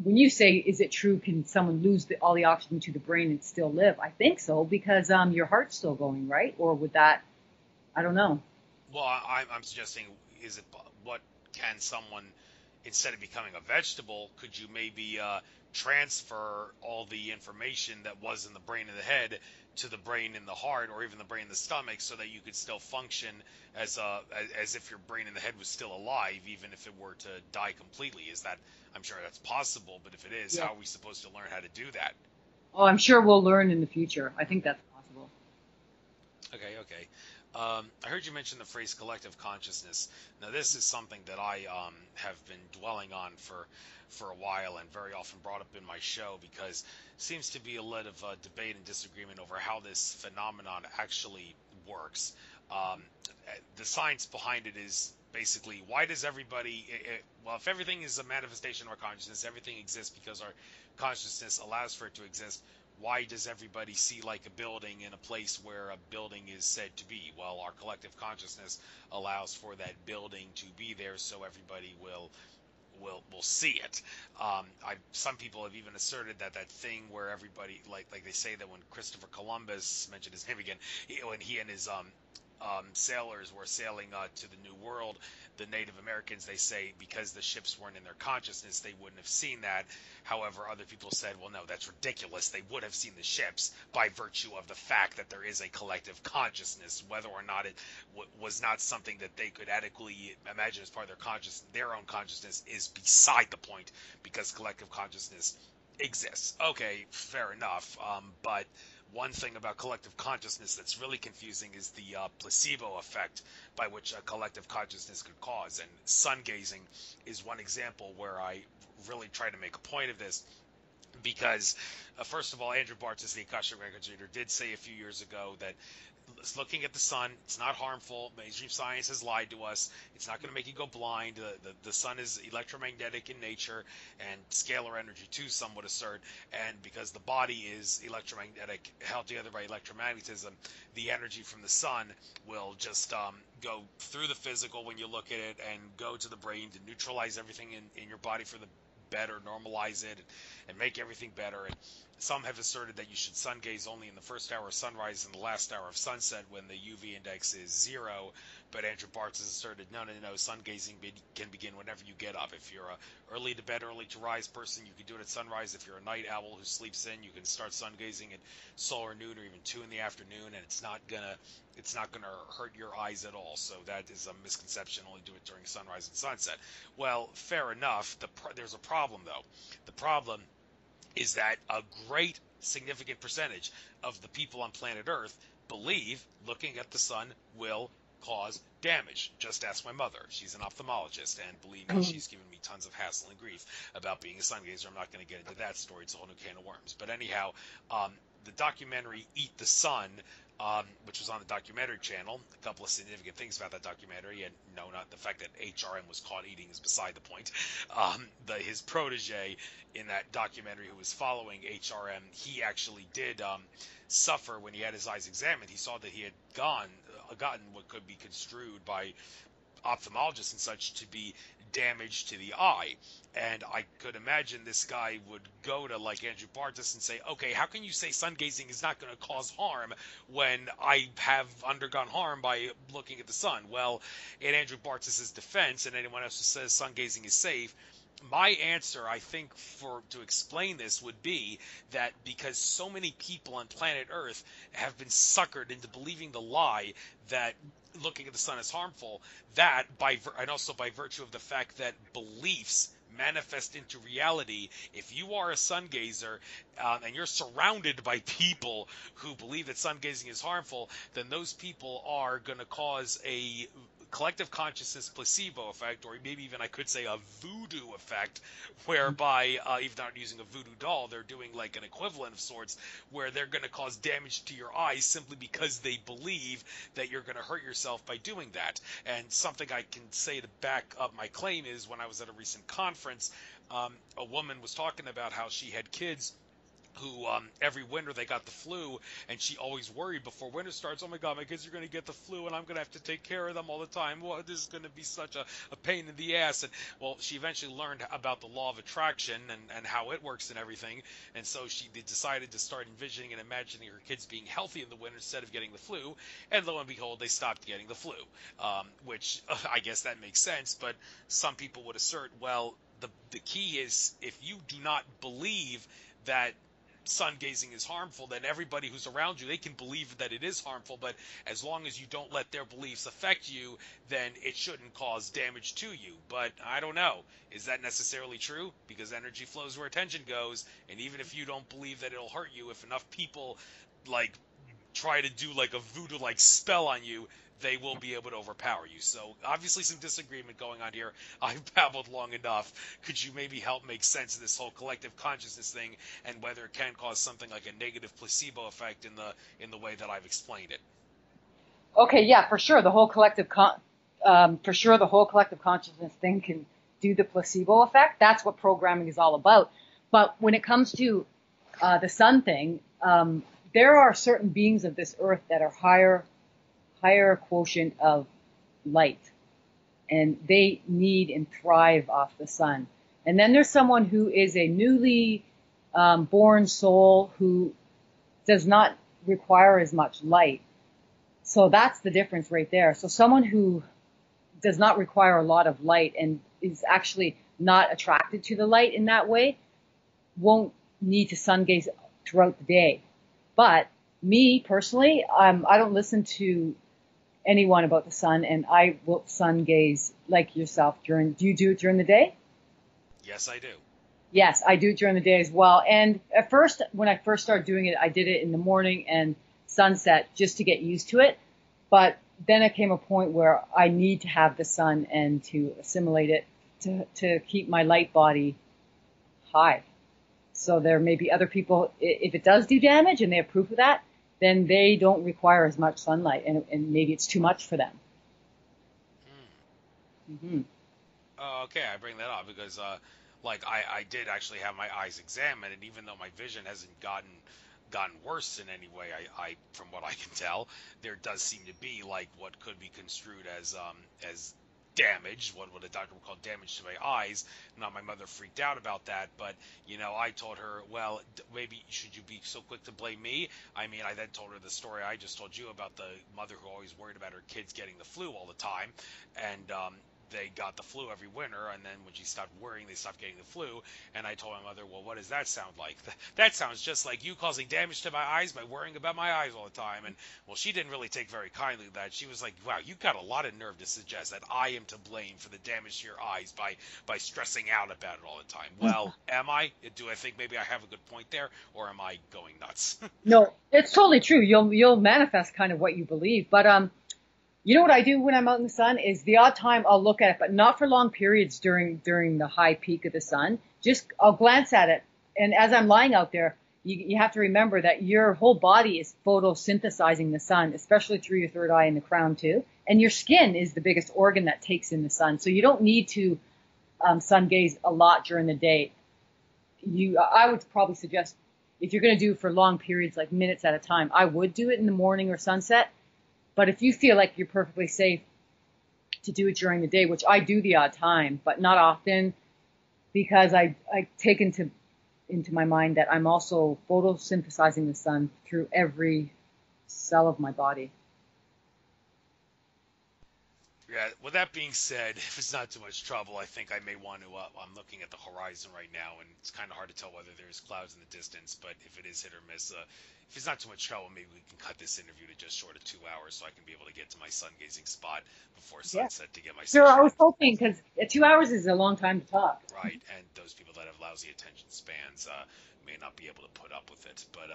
Speaker 2: when you say, is it true, can someone lose all the oxygen to the brain and still live? I think so, because your heart's still going, right? Or would that, I don't know.
Speaker 1: Well, I'm suggesting, what can someone, instead of becoming a vegetable, could you maybe transfer all the information that was in the brain and the head to the brain in the heart, or even the brain in the stomach, so that you could still function as if your brain in the head was still alive, even if it were to die completely? I'm sure that's possible, but if it is,
Speaker 2: Yeah.
Speaker 1: How are we supposed to learn how to do that?
Speaker 2: Oh, I'm sure we'll learn in the future. I think that's possible.
Speaker 1: Okay. I heard you mention the phrase collective consciousness. Now, this is something that I have been dwelling on for a while, and very often brought up in my show, because it seems to be a lot of debate and disagreement over how this phenomenon actually works. The science behind it is basically, why does everybody, well, if everything is a manifestation of our consciousness, everything exists because our consciousness allows for it to exist, why does everybody see like a building in a place where a building is said to be? Well, our collective consciousness allows for that building to be there, so everybody will see it. Some people have even asserted that thing where everybody, like they say that when Christopher Columbus, mentioned his name again, when he and his sailors were sailing to the New World, the Native Americans, they say, because the ships weren't in their consciousness, they wouldn't have seen that. However, other people said, well, no, that's ridiculous. They would have seen the ships by virtue of the fact that there is a collective consciousness. Whether or not it was not something that they could adequately imagine as part of their own consciousness is beside the point, because collective consciousness exists. Okay, fair enough. But one thing about collective consciousness that's really confusing is the placebo effect by which a collective consciousness could cause. And sun gazing is one example where I really try to make a point of this. because, first of all, Andrew Bartis, the Akashic Records reader, did say a few years ago that looking at the sun, it's not harmful. Mainstream science has lied to us. It's not going to make you go blind. The sun is electromagnetic in nature and scalar energy too, some would assert. And because the body is electromagnetic, held together by electromagnetism, the energy from the sun will just go through the physical when you look at it and go to the brain to neutralize everything in your body for the better, normalize it, and make everything better. And some have asserted that you should sun gaze only in the first hour of sunrise and the last hour of sunset when the UV index is 0. But Andrew Bartz has asserted, no, sun gazing can begin whenever you get up. If you're a early to bed, early to rise person, you can do it at sunrise. If you're a night owl who sleeps in, you can start sun gazing at solar noon or even 2 in the afternoon, and it's not gonna hurt your eyes at all. So that is a misconception. Only do it during sunrise and sunset. Well, fair enough. There's a problem though. The problem is that a great significant percentage of the people on planet Earth believe looking at the sun will cause damage. Just ask my mother. She's an ophthalmologist, and believe me, she's given me tons of hassle and grief about being a sun gazer. I'm not going to get into that story. It's a whole new can of worms. But anyhow, the documentary Eat the Sun, which was on the documentary channel, a couple of significant things about that documentary, and no, not the fact that HRM was caught eating is beside the point. His protege in that documentary who was following HRM, he actually did suffer when he had his eyes examined. He saw that he had gotten what could be construed by ophthalmologists and such to be damage to the eye. And I could imagine this guy would go to like Andrew Bartis and say, okay, how can you say sun gazing is not going to cause harm when I have undergone harm by looking at the sun? Well, in Andrew Bartis's defense, and anyone else who says sun gazing is safe, my answer, I think, to explain this would be that because so many people on planet Earth have been suckered into believing the lie that looking at the sun is harmful, that and also by virtue of the fact that beliefs manifest into reality. If you are a sun gazer and you're surrounded by people who believe that sun gazing is harmful, then those people are going to cause a collective consciousness placebo effect, or maybe even I could say a voodoo effect, whereby even not using a voodoo doll, they're doing like an equivalent of sorts, where they're going to cause damage to your eyes simply because they believe that you're going to hurt yourself by doing that. And something I can say to back up my claim is when I was at a recent conference, a woman was talking about how she had kids who every winter they got the flu, and she always worried before winter starts, oh my god, my kids are going to get the flu and I'm going to have to take care of them all the time. Well, this is going to be such a pain in the ass. And well, she eventually learned about the law of attraction and how it works and everything, and so she decided to start envisioning and imagining her kids being healthy in the winter instead of getting the flu, and lo and behold, they stopped getting the flu, which I guess that makes sense. But some people would assert, well, the key is if you do not believe that sun gazing is harmful, then everybody who's around you, they can believe that it is harmful, but as long as you don't let their beliefs affect you, then it shouldn't cause damage to you. But I don't know, is that necessarily true? Because energy flows where attention goes, and even if you don't believe that it'll hurt you, if enough people like try to do like a voodoo like spell on you, they will be able to overpower you. So obviously some disagreement going on here. I've babbled long enough. Could you maybe help make sense of this whole collective consciousness thing and whether it can cause something like a negative placebo effect in the way that I've explained it?
Speaker 2: Okay, yeah, for sure. The whole collective consciousness thing can do the placebo effect. That's what programming is all about. But when it comes to the sun thing, there are certain beings of this earth that are higher quotient of light, and they need and thrive off the sun. And then there's someone who is a newly born soul who does not require as much light. So that's the difference right there. So someone who does not require a lot of light and is actually not attracted to the light in that way won't need to sun gaze throughout the day. But me personally, I don't listen to anyone about the sun, and I will sun gaze like yourself do you do it during the day?
Speaker 1: Yes, I do.
Speaker 2: Yes, I do it during the day as well. And at first, when I first started doing it, I did it in the morning and sunset just to get used to it. But then it came a point where I need to have the sun and to assimilate it to keep my light body high. So there may be other people, if it does do damage and they have proof of that, then they don't require as much sunlight, and maybe it's too much for them. Mm-hmm.
Speaker 1: Okay, I bring that up because, like, I did actually have my eyes examined, and even though my vision hasn't gotten worse in any way, I from what I can tell, there does seem to be like what could be construed as damage, what a doctor would call damage to my eyes. Now my mother freaked out about that, but I told her, well, maybe should you be so quick to blame me? I mean, I then told her the story I just told you about the mother who always worried about her kids getting the flu all the time, and they got the flu every winter, and then when she stopped worrying, they stopped getting the flu. And I told my mother, well, what does that sound like? That sounds just like you causing damage to my eyes by worrying about my eyes all the time. And, well, she didn't really take very kindly to that. She was like, wow, you got a lot of nerve to suggest that I am to blame for the damage to your eyes by stressing out about it all the time. Well, am I? Do I think maybe I have a good point there, or am I going nuts?
Speaker 2: No, it's totally true. You'll manifest kind of what you believe. But you know what I do when I'm out in the sun is the odd time I'll look at it, but not for long periods during the high peak of the sun. Just I'll glance at it, and as I'm lying out there, you have to remember that your whole body is photosynthesizing the sun, especially through your third eye and the crown too. And your skin is the biggest organ that takes in the sun, so you don't need to sun gaze a lot during the day. I would probably suggest if you're going to do it for long periods, like minutes at a time, I would do it in the morning or sunset. But if you feel like you're perfectly safe to do it during the day, which I do the odd time, but not often, because I take into my mind that I'm also photosynthesizing the sun through every cell of my body.
Speaker 1: Yeah, with that being said, if it's not too much trouble, I think I may want to, I'm looking at the horizon right now, and it's kind of hard to tell whether there's clouds in the distance, but if it is hit or miss, if it's not too much trouble, maybe we can cut this interview to just short of 2 hours so I can be able to get to my sun-gazing spot before sunset to get my
Speaker 2: Sure, I was
Speaker 1: session.
Speaker 2: hoping, because 2 hours is a long time to talk.
Speaker 1: Right, and those people that have lousy attention spans may not be able to put up with it, but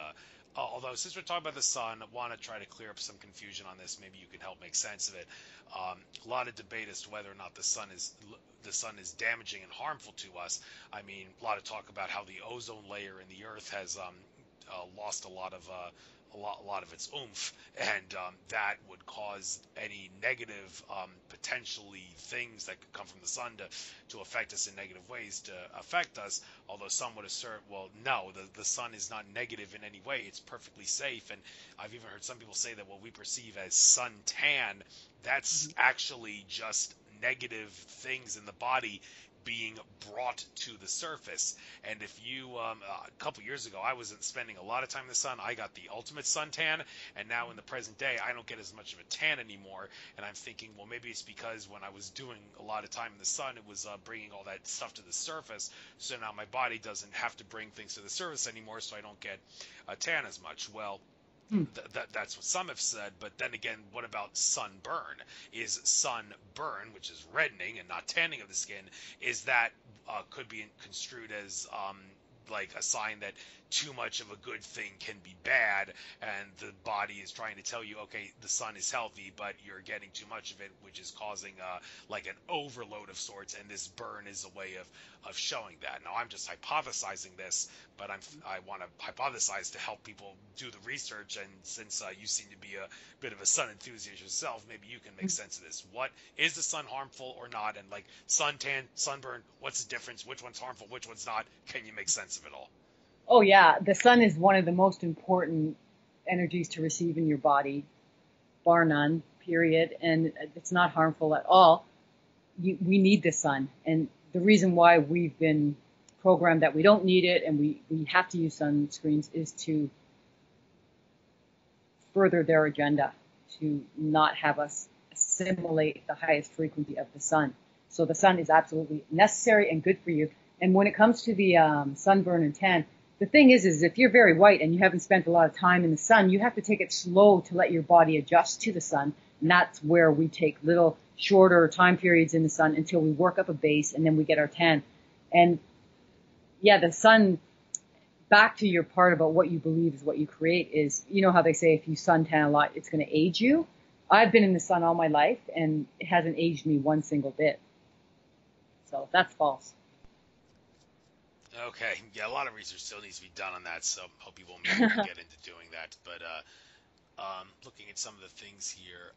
Speaker 1: although since we're talking about the sun, I want to try to clear up some confusion on this. Maybe you can help make sense of it. A lot of debate as to whether or not the sun is damaging and harmful to us. I mean, a lot of talk about how the ozone layer in the Earth has lost a lot of its oomph, and that would cause any negative potentially things that could come from the sun to affect us in negative ways to affect us. Although some would assert, well, no, the sun is not negative in any way, it's perfectly safe. And I've even heard some people say that what we perceive as suntan, that's actually just negative things in the body being brought to the surface. And if you a couple years ago, I wasn't spending a lot of time in the sun. I got the ultimate suntan, and now in the present day I don't get as much of a tan anymore. And I'm thinking, well, maybe it's because when I was doing a lot of time in the sun, it was bringing all that stuff to the surface, so now my body doesn't have to bring things to the surface anymore, so I don't get a tan as much. Well, that's what some have said, but then again, what about sunburn? Is sunburn, which is reddening and not tanning of the skin, is that could be construed as like a sign that too much of a good thing can be bad, and the body is trying to tell you, okay, the sun is healthy, but you're getting too much of it, which is causing like an overload of sorts, and this burn is a way of showing that. Now, I'm just hypothesizing this, but I want to hypothesize to help people do the research, and since you seem to be a bit of a sun enthusiast yourself, maybe you can make sense of this. What is the sun harmful or not? And like suntan, sunburn, what's the difference? Which one's harmful? Which one's not? Can you make sense of it all?
Speaker 2: Oh yeah, the sun is one of the most important energies to receive in your body, bar none, period. And it's not harmful at all. We need the sun. And the reason why we've been programmed that we don't need it and we have to use sunscreens is to further their agenda, to not have us assimilate the highest frequency of the sun. So the sun is absolutely necessary and good for you. And when it comes to the sunburn and tan, the thing is if you're very white and you haven't spent a lot of time in the sun, you have to take it slow to let your body adjust to the sun. And that's where we take little shorter time periods in the sun until we work up a base, and then we get our tan. And yeah, the sun, back to your part about what you believe is what you create, is, you know how they say if you suntan a lot, it's going to age you? I've been in the sun all my life, and it hasn't aged me one single bit. So that's false.
Speaker 1: Okay. Yeah, a lot of research still needs to be done on that, so hope you will maybe get into doing that. But looking at some of the things here,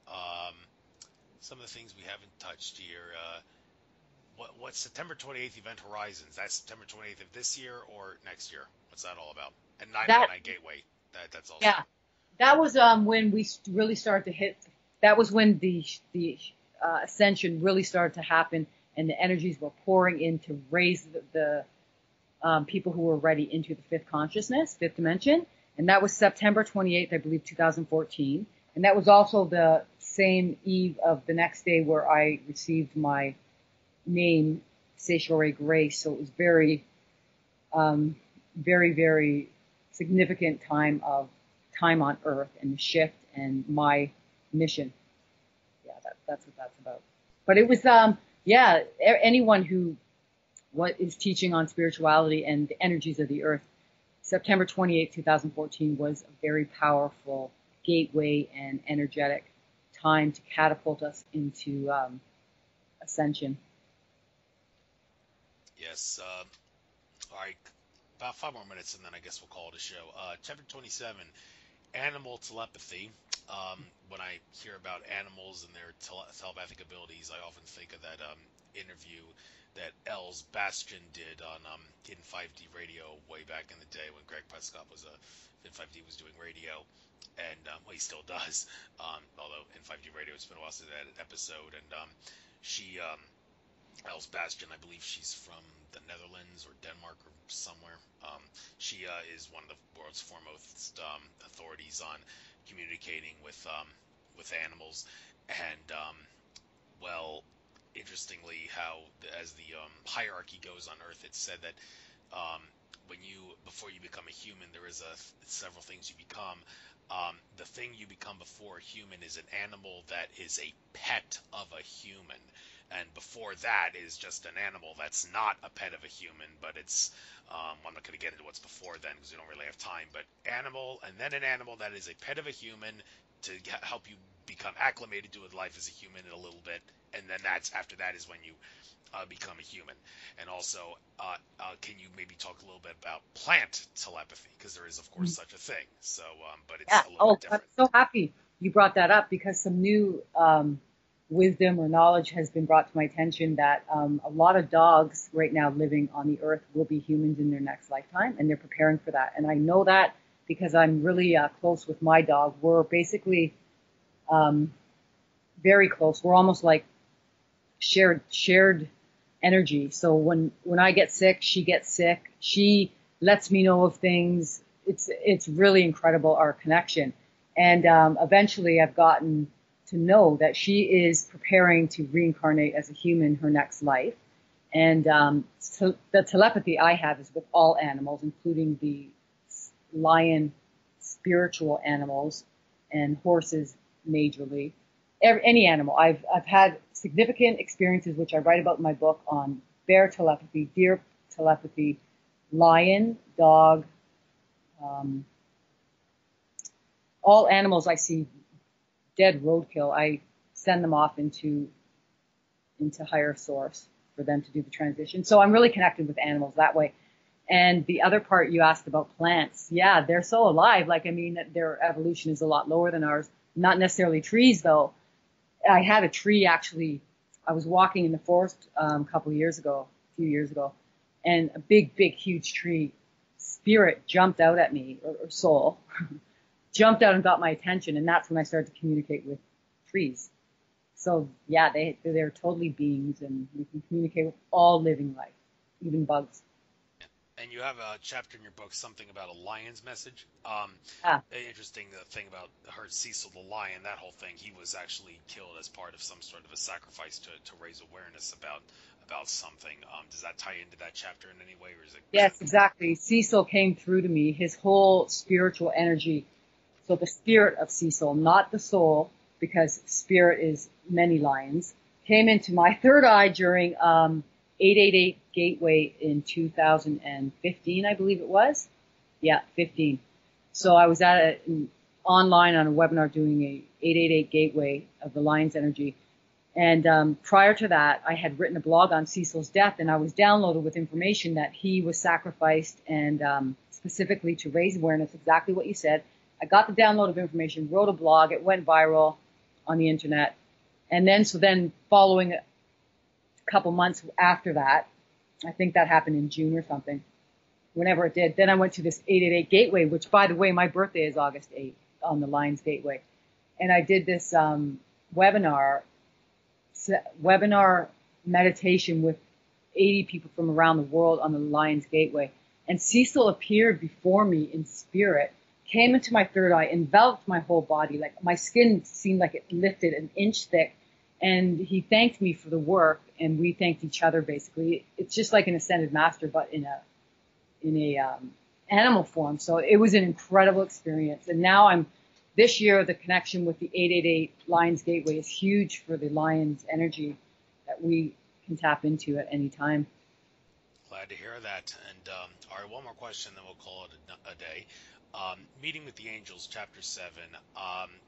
Speaker 1: some of the things we haven't touched here. What's September 28th event horizons? That's September 28th of this year or next year? What's that all about? And
Speaker 2: That
Speaker 1: 999 Gateway. That's also.
Speaker 2: yeah, that was when we really started to hit. That was when the ascension really started to happen, and the energies were pouring in to raise the people who were ready into the fifth consciousness, fifth dimension. And that was September 28th, I believe, 2014. And that was also the same eve of the next day where I received my name, Saishorie Grace. So it was very, very, very significant time on Earth and the shift and my mission. Yeah, that's what that's about. But it was, anyone who is teaching on spirituality and the energies of the Earth, September 28, 2014 was a very powerful gateway and energetic time to catapult us into ascension.
Speaker 1: Yes. All right. About 5 more minutes, and then I guess we'll call it a show. Chapter 27, Animal Telepathy. When I hear about animals and their telepathic abilities, I often think of that interview that Els Bastian did on in 5D radio way back in the day when Greg Prescott was in 5D was doing radio, and well, he still does. Although in 5D radio, it's been a while since that episode, and she. Els Bastian, I believe she's from the Netherlands or Denmark or somewhere. She is one of the world's foremost authorities on communicating with animals, and well, interestingly, how as the hierarchy goes on Earth, it's said that before you become a human, there is several things you become. The thing you become before a human is an animal that is a pet of a human. And before that is just an animal that's not a pet of a human, but it's, I'm not going to get into what's before then because we don't really have time, but animal, and then an animal that is a pet of a human to help you become acclimated to life as a human in a little bit, and then after that is when you become a human. And also, can you maybe talk a little bit about plant telepathy? Because there is, of course, such a thing. So, but it's a little bit different.
Speaker 2: I'm so happy you brought that up because some new wisdom or knowledge has been brought to my attention that a lot of dogs right now living on the Earth will be humans in their next lifetime, and they're preparing for that. And I know that because I'm really close with my dog. We're basically very close. We're almost like shared energy. So when I get sick, she gets sick. She lets me know of things. It's really incredible, our connection. And eventually I've gotten to know that she is preparing to reincarnate as a human her next life. And so the telepathy I have is with all animals, including the lion spiritual animals and horses majorly. Any animal. I've had significant experiences, which I write about in my book, on bear telepathy, deer telepathy, lion, dog, all animals I see dead roadkill, I send them off into higher source for them to do the transition. So I'm really connected with animals that way. And the other part you asked about plants, yeah, they're so alive. Like, I mean, their evolution is a lot lower than ours. Not necessarily trees, though. I had a tree, actually. I was walking in the forest a few years ago, and a big, huge tree, spirit jumped out at me, or soul, jumped out and got my attention, and that's when I started to communicate with trees. So, yeah, they're totally beings, and we can communicate with all living life, even bugs.
Speaker 1: And you have a chapter in your book, something about a lion's message. Interesting thing about Cecil the lion, that whole thing, he was actually killed as part of some sort of a sacrifice to raise awareness about something. Does that tie into that chapter in any way? Or is it?
Speaker 2: Yes, exactly. Cecil came through to me, his whole spiritual energy. So the spirit of Cecil, not the soul, because spirit is many lions, came into my third eye during 888 Gateway in 2015, I believe it was. Yeah, 15. So I was online on a webinar doing a 888 Gateway of the lion's energy, And prior to that, I had written a blog on Cecil's death, and I was downloaded with information that he was sacrificed and specifically to raise awareness, exactly what you said. I got the download of information, wrote a blog, it went viral on the internet. And then following a couple months after that, I think that happened in June or something, whenever it did, then I went to this 888 Gateway, which, by the way, my birthday is August 8th on the Lions Gateway. And I did this webinar meditation with 80 people from around the world on the Lions Gateway. And Cecil appeared before me in spirit, came into my third eye, enveloped my whole body. Like my skin seemed like it lifted an inch thick. And he thanked me for the work, and we thanked each other, basically. It's just like an ascended master, but in a animal form. So it was an incredible experience. And now this year, the connection with the 888 Lions Gateway is huge for the Lions energy that we can tap into at any time.
Speaker 1: Glad to hear that. And all right, one more question, then we'll call it a day. Meeting with the Angels, Chapter 7.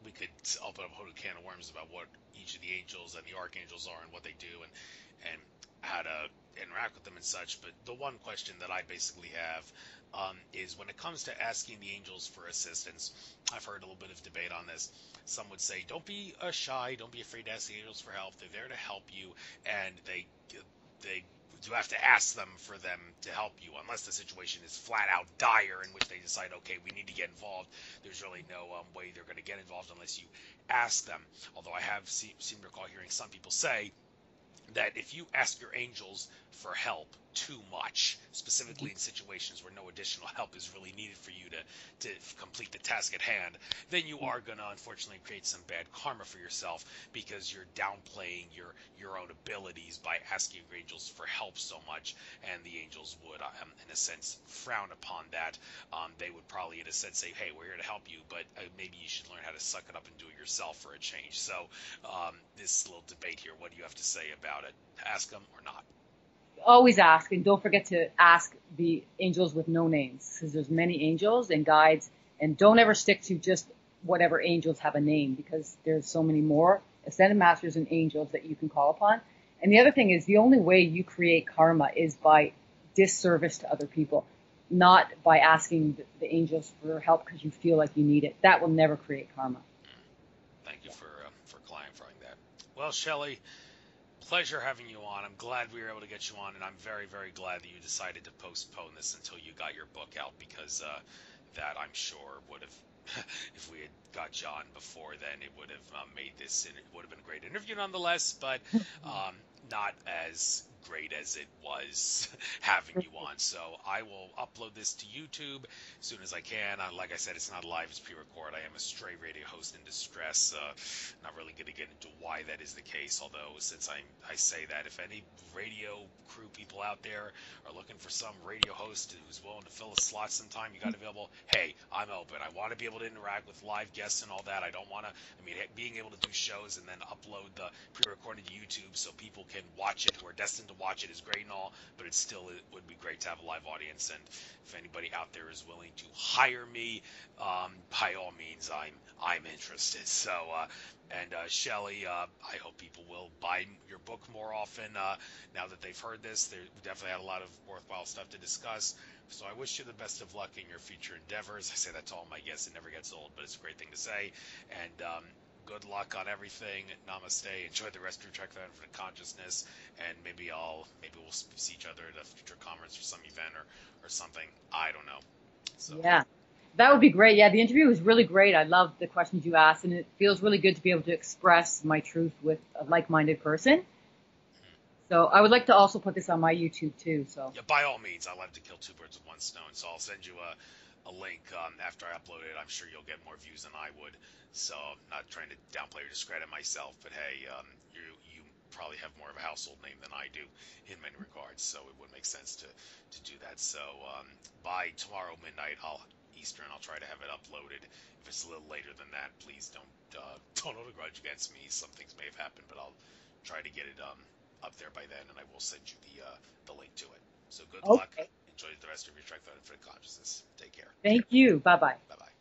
Speaker 1: We could open up a whole can of worms about what each of the angels and the archangels are and what they do and how to interact with them and such. But the one question that I basically have is when it comes to asking the angels for assistance. I've heard a little bit of debate on this. Some would say, don't be shy, don't be afraid to ask the angels for help. They're there to help you, and you have to ask them for them to help you, unless the situation is flat out dire, in which they decide, okay, we need to get involved. There's really no way they're going to get involved unless you ask them. Although I have seem to recall hearing some people say that if you ask your angels for help too much, specifically in situations where no additional help is really needed for you to complete the task at hand, then you are going to unfortunately create some bad karma for yourself, because you're downplaying your own abilities by asking your angels for help so much, and the angels would, in a sense, frown upon that. They would probably, in a sense, say, hey, we're here to help you, but maybe you should learn how to suck it up and do it yourself for a change. So this little debate here, what do you have to say about it? Ask them or not?
Speaker 2: Always ask, and don't forget to ask the angels with no names, because there's many angels and guides, and don't ever stick to just whatever angels have a name, because there's so many more ascended masters and angels that you can call upon. And the other thing is, the only way you create karma is by disservice to other people, not by asking the angels for help because you feel like you need it. That will never create karma.
Speaker 1: Thank you for clarifying that. Well, Shelly, pleasure having you on. I'm glad we were able to get you on, and I'm very, very glad that you decided to postpone this until you got your book out, because that, I'm sure, would have, if we had got you on before then, it would have made this, and it would have been a great interview nonetheless, but not as great as it was having you on. So I will upload this to YouTube as soon as I can. Like I said, it's not live, it's pre-record. I am a stray radio host in distress. Not really going to get into why that is the case, although since I say that, if any radio crew people out there are looking for some radio host who's willing to fill a slot sometime, you got available, hey, I'm open. I want to be able to interact with live guests and all that. I don't want to, being able to do shows and then upload the pre-recorded to YouTube so people can watch it, who are destined to watch it, is great and all, but it would be great to have a live audience. And if anybody out there is willing to hire me, by all means, I'm interested. So, Shelly, I hope people will buy your book more often now that they've heard this. We definitely had a lot of worthwhile stuff to discuss. So I wish you the best of luck in your future endeavors. I say that to all my guests. It never gets old, but it's a great thing to say. And good luck on everything. Namaste. Enjoy the rest of your trek through infinite consciousness. And maybe we'll see each other at a future conference or some event or something. I don't know. So.
Speaker 2: Yeah. That would be great. Yeah, the interview was really great. I love the questions you asked, and it feels really good to be able to express my truth with a like-minded person. So I would like to also put this on my YouTube too. So
Speaker 1: yeah, by all means, I love to kill two birds with one stone. So I'll send you a link after I upload it. I'm sure you'll get more views than I would. So I'm not trying to downplay or discredit myself, but hey, you probably have more of a household name than I do in many regards. So it would make sense to do that. So by tomorrow midnight, Eastern, I'll try to have it uploaded. If it's a little later than that, please don't hold a grudge against me. Some things may have happened, but I'll try to get it up there by then, and I will send you the link to it. So good luck. Enjoy the rest of your trek through infinite consciousness. Take care.
Speaker 2: Thank you. Bye-bye.
Speaker 1: Bye-bye.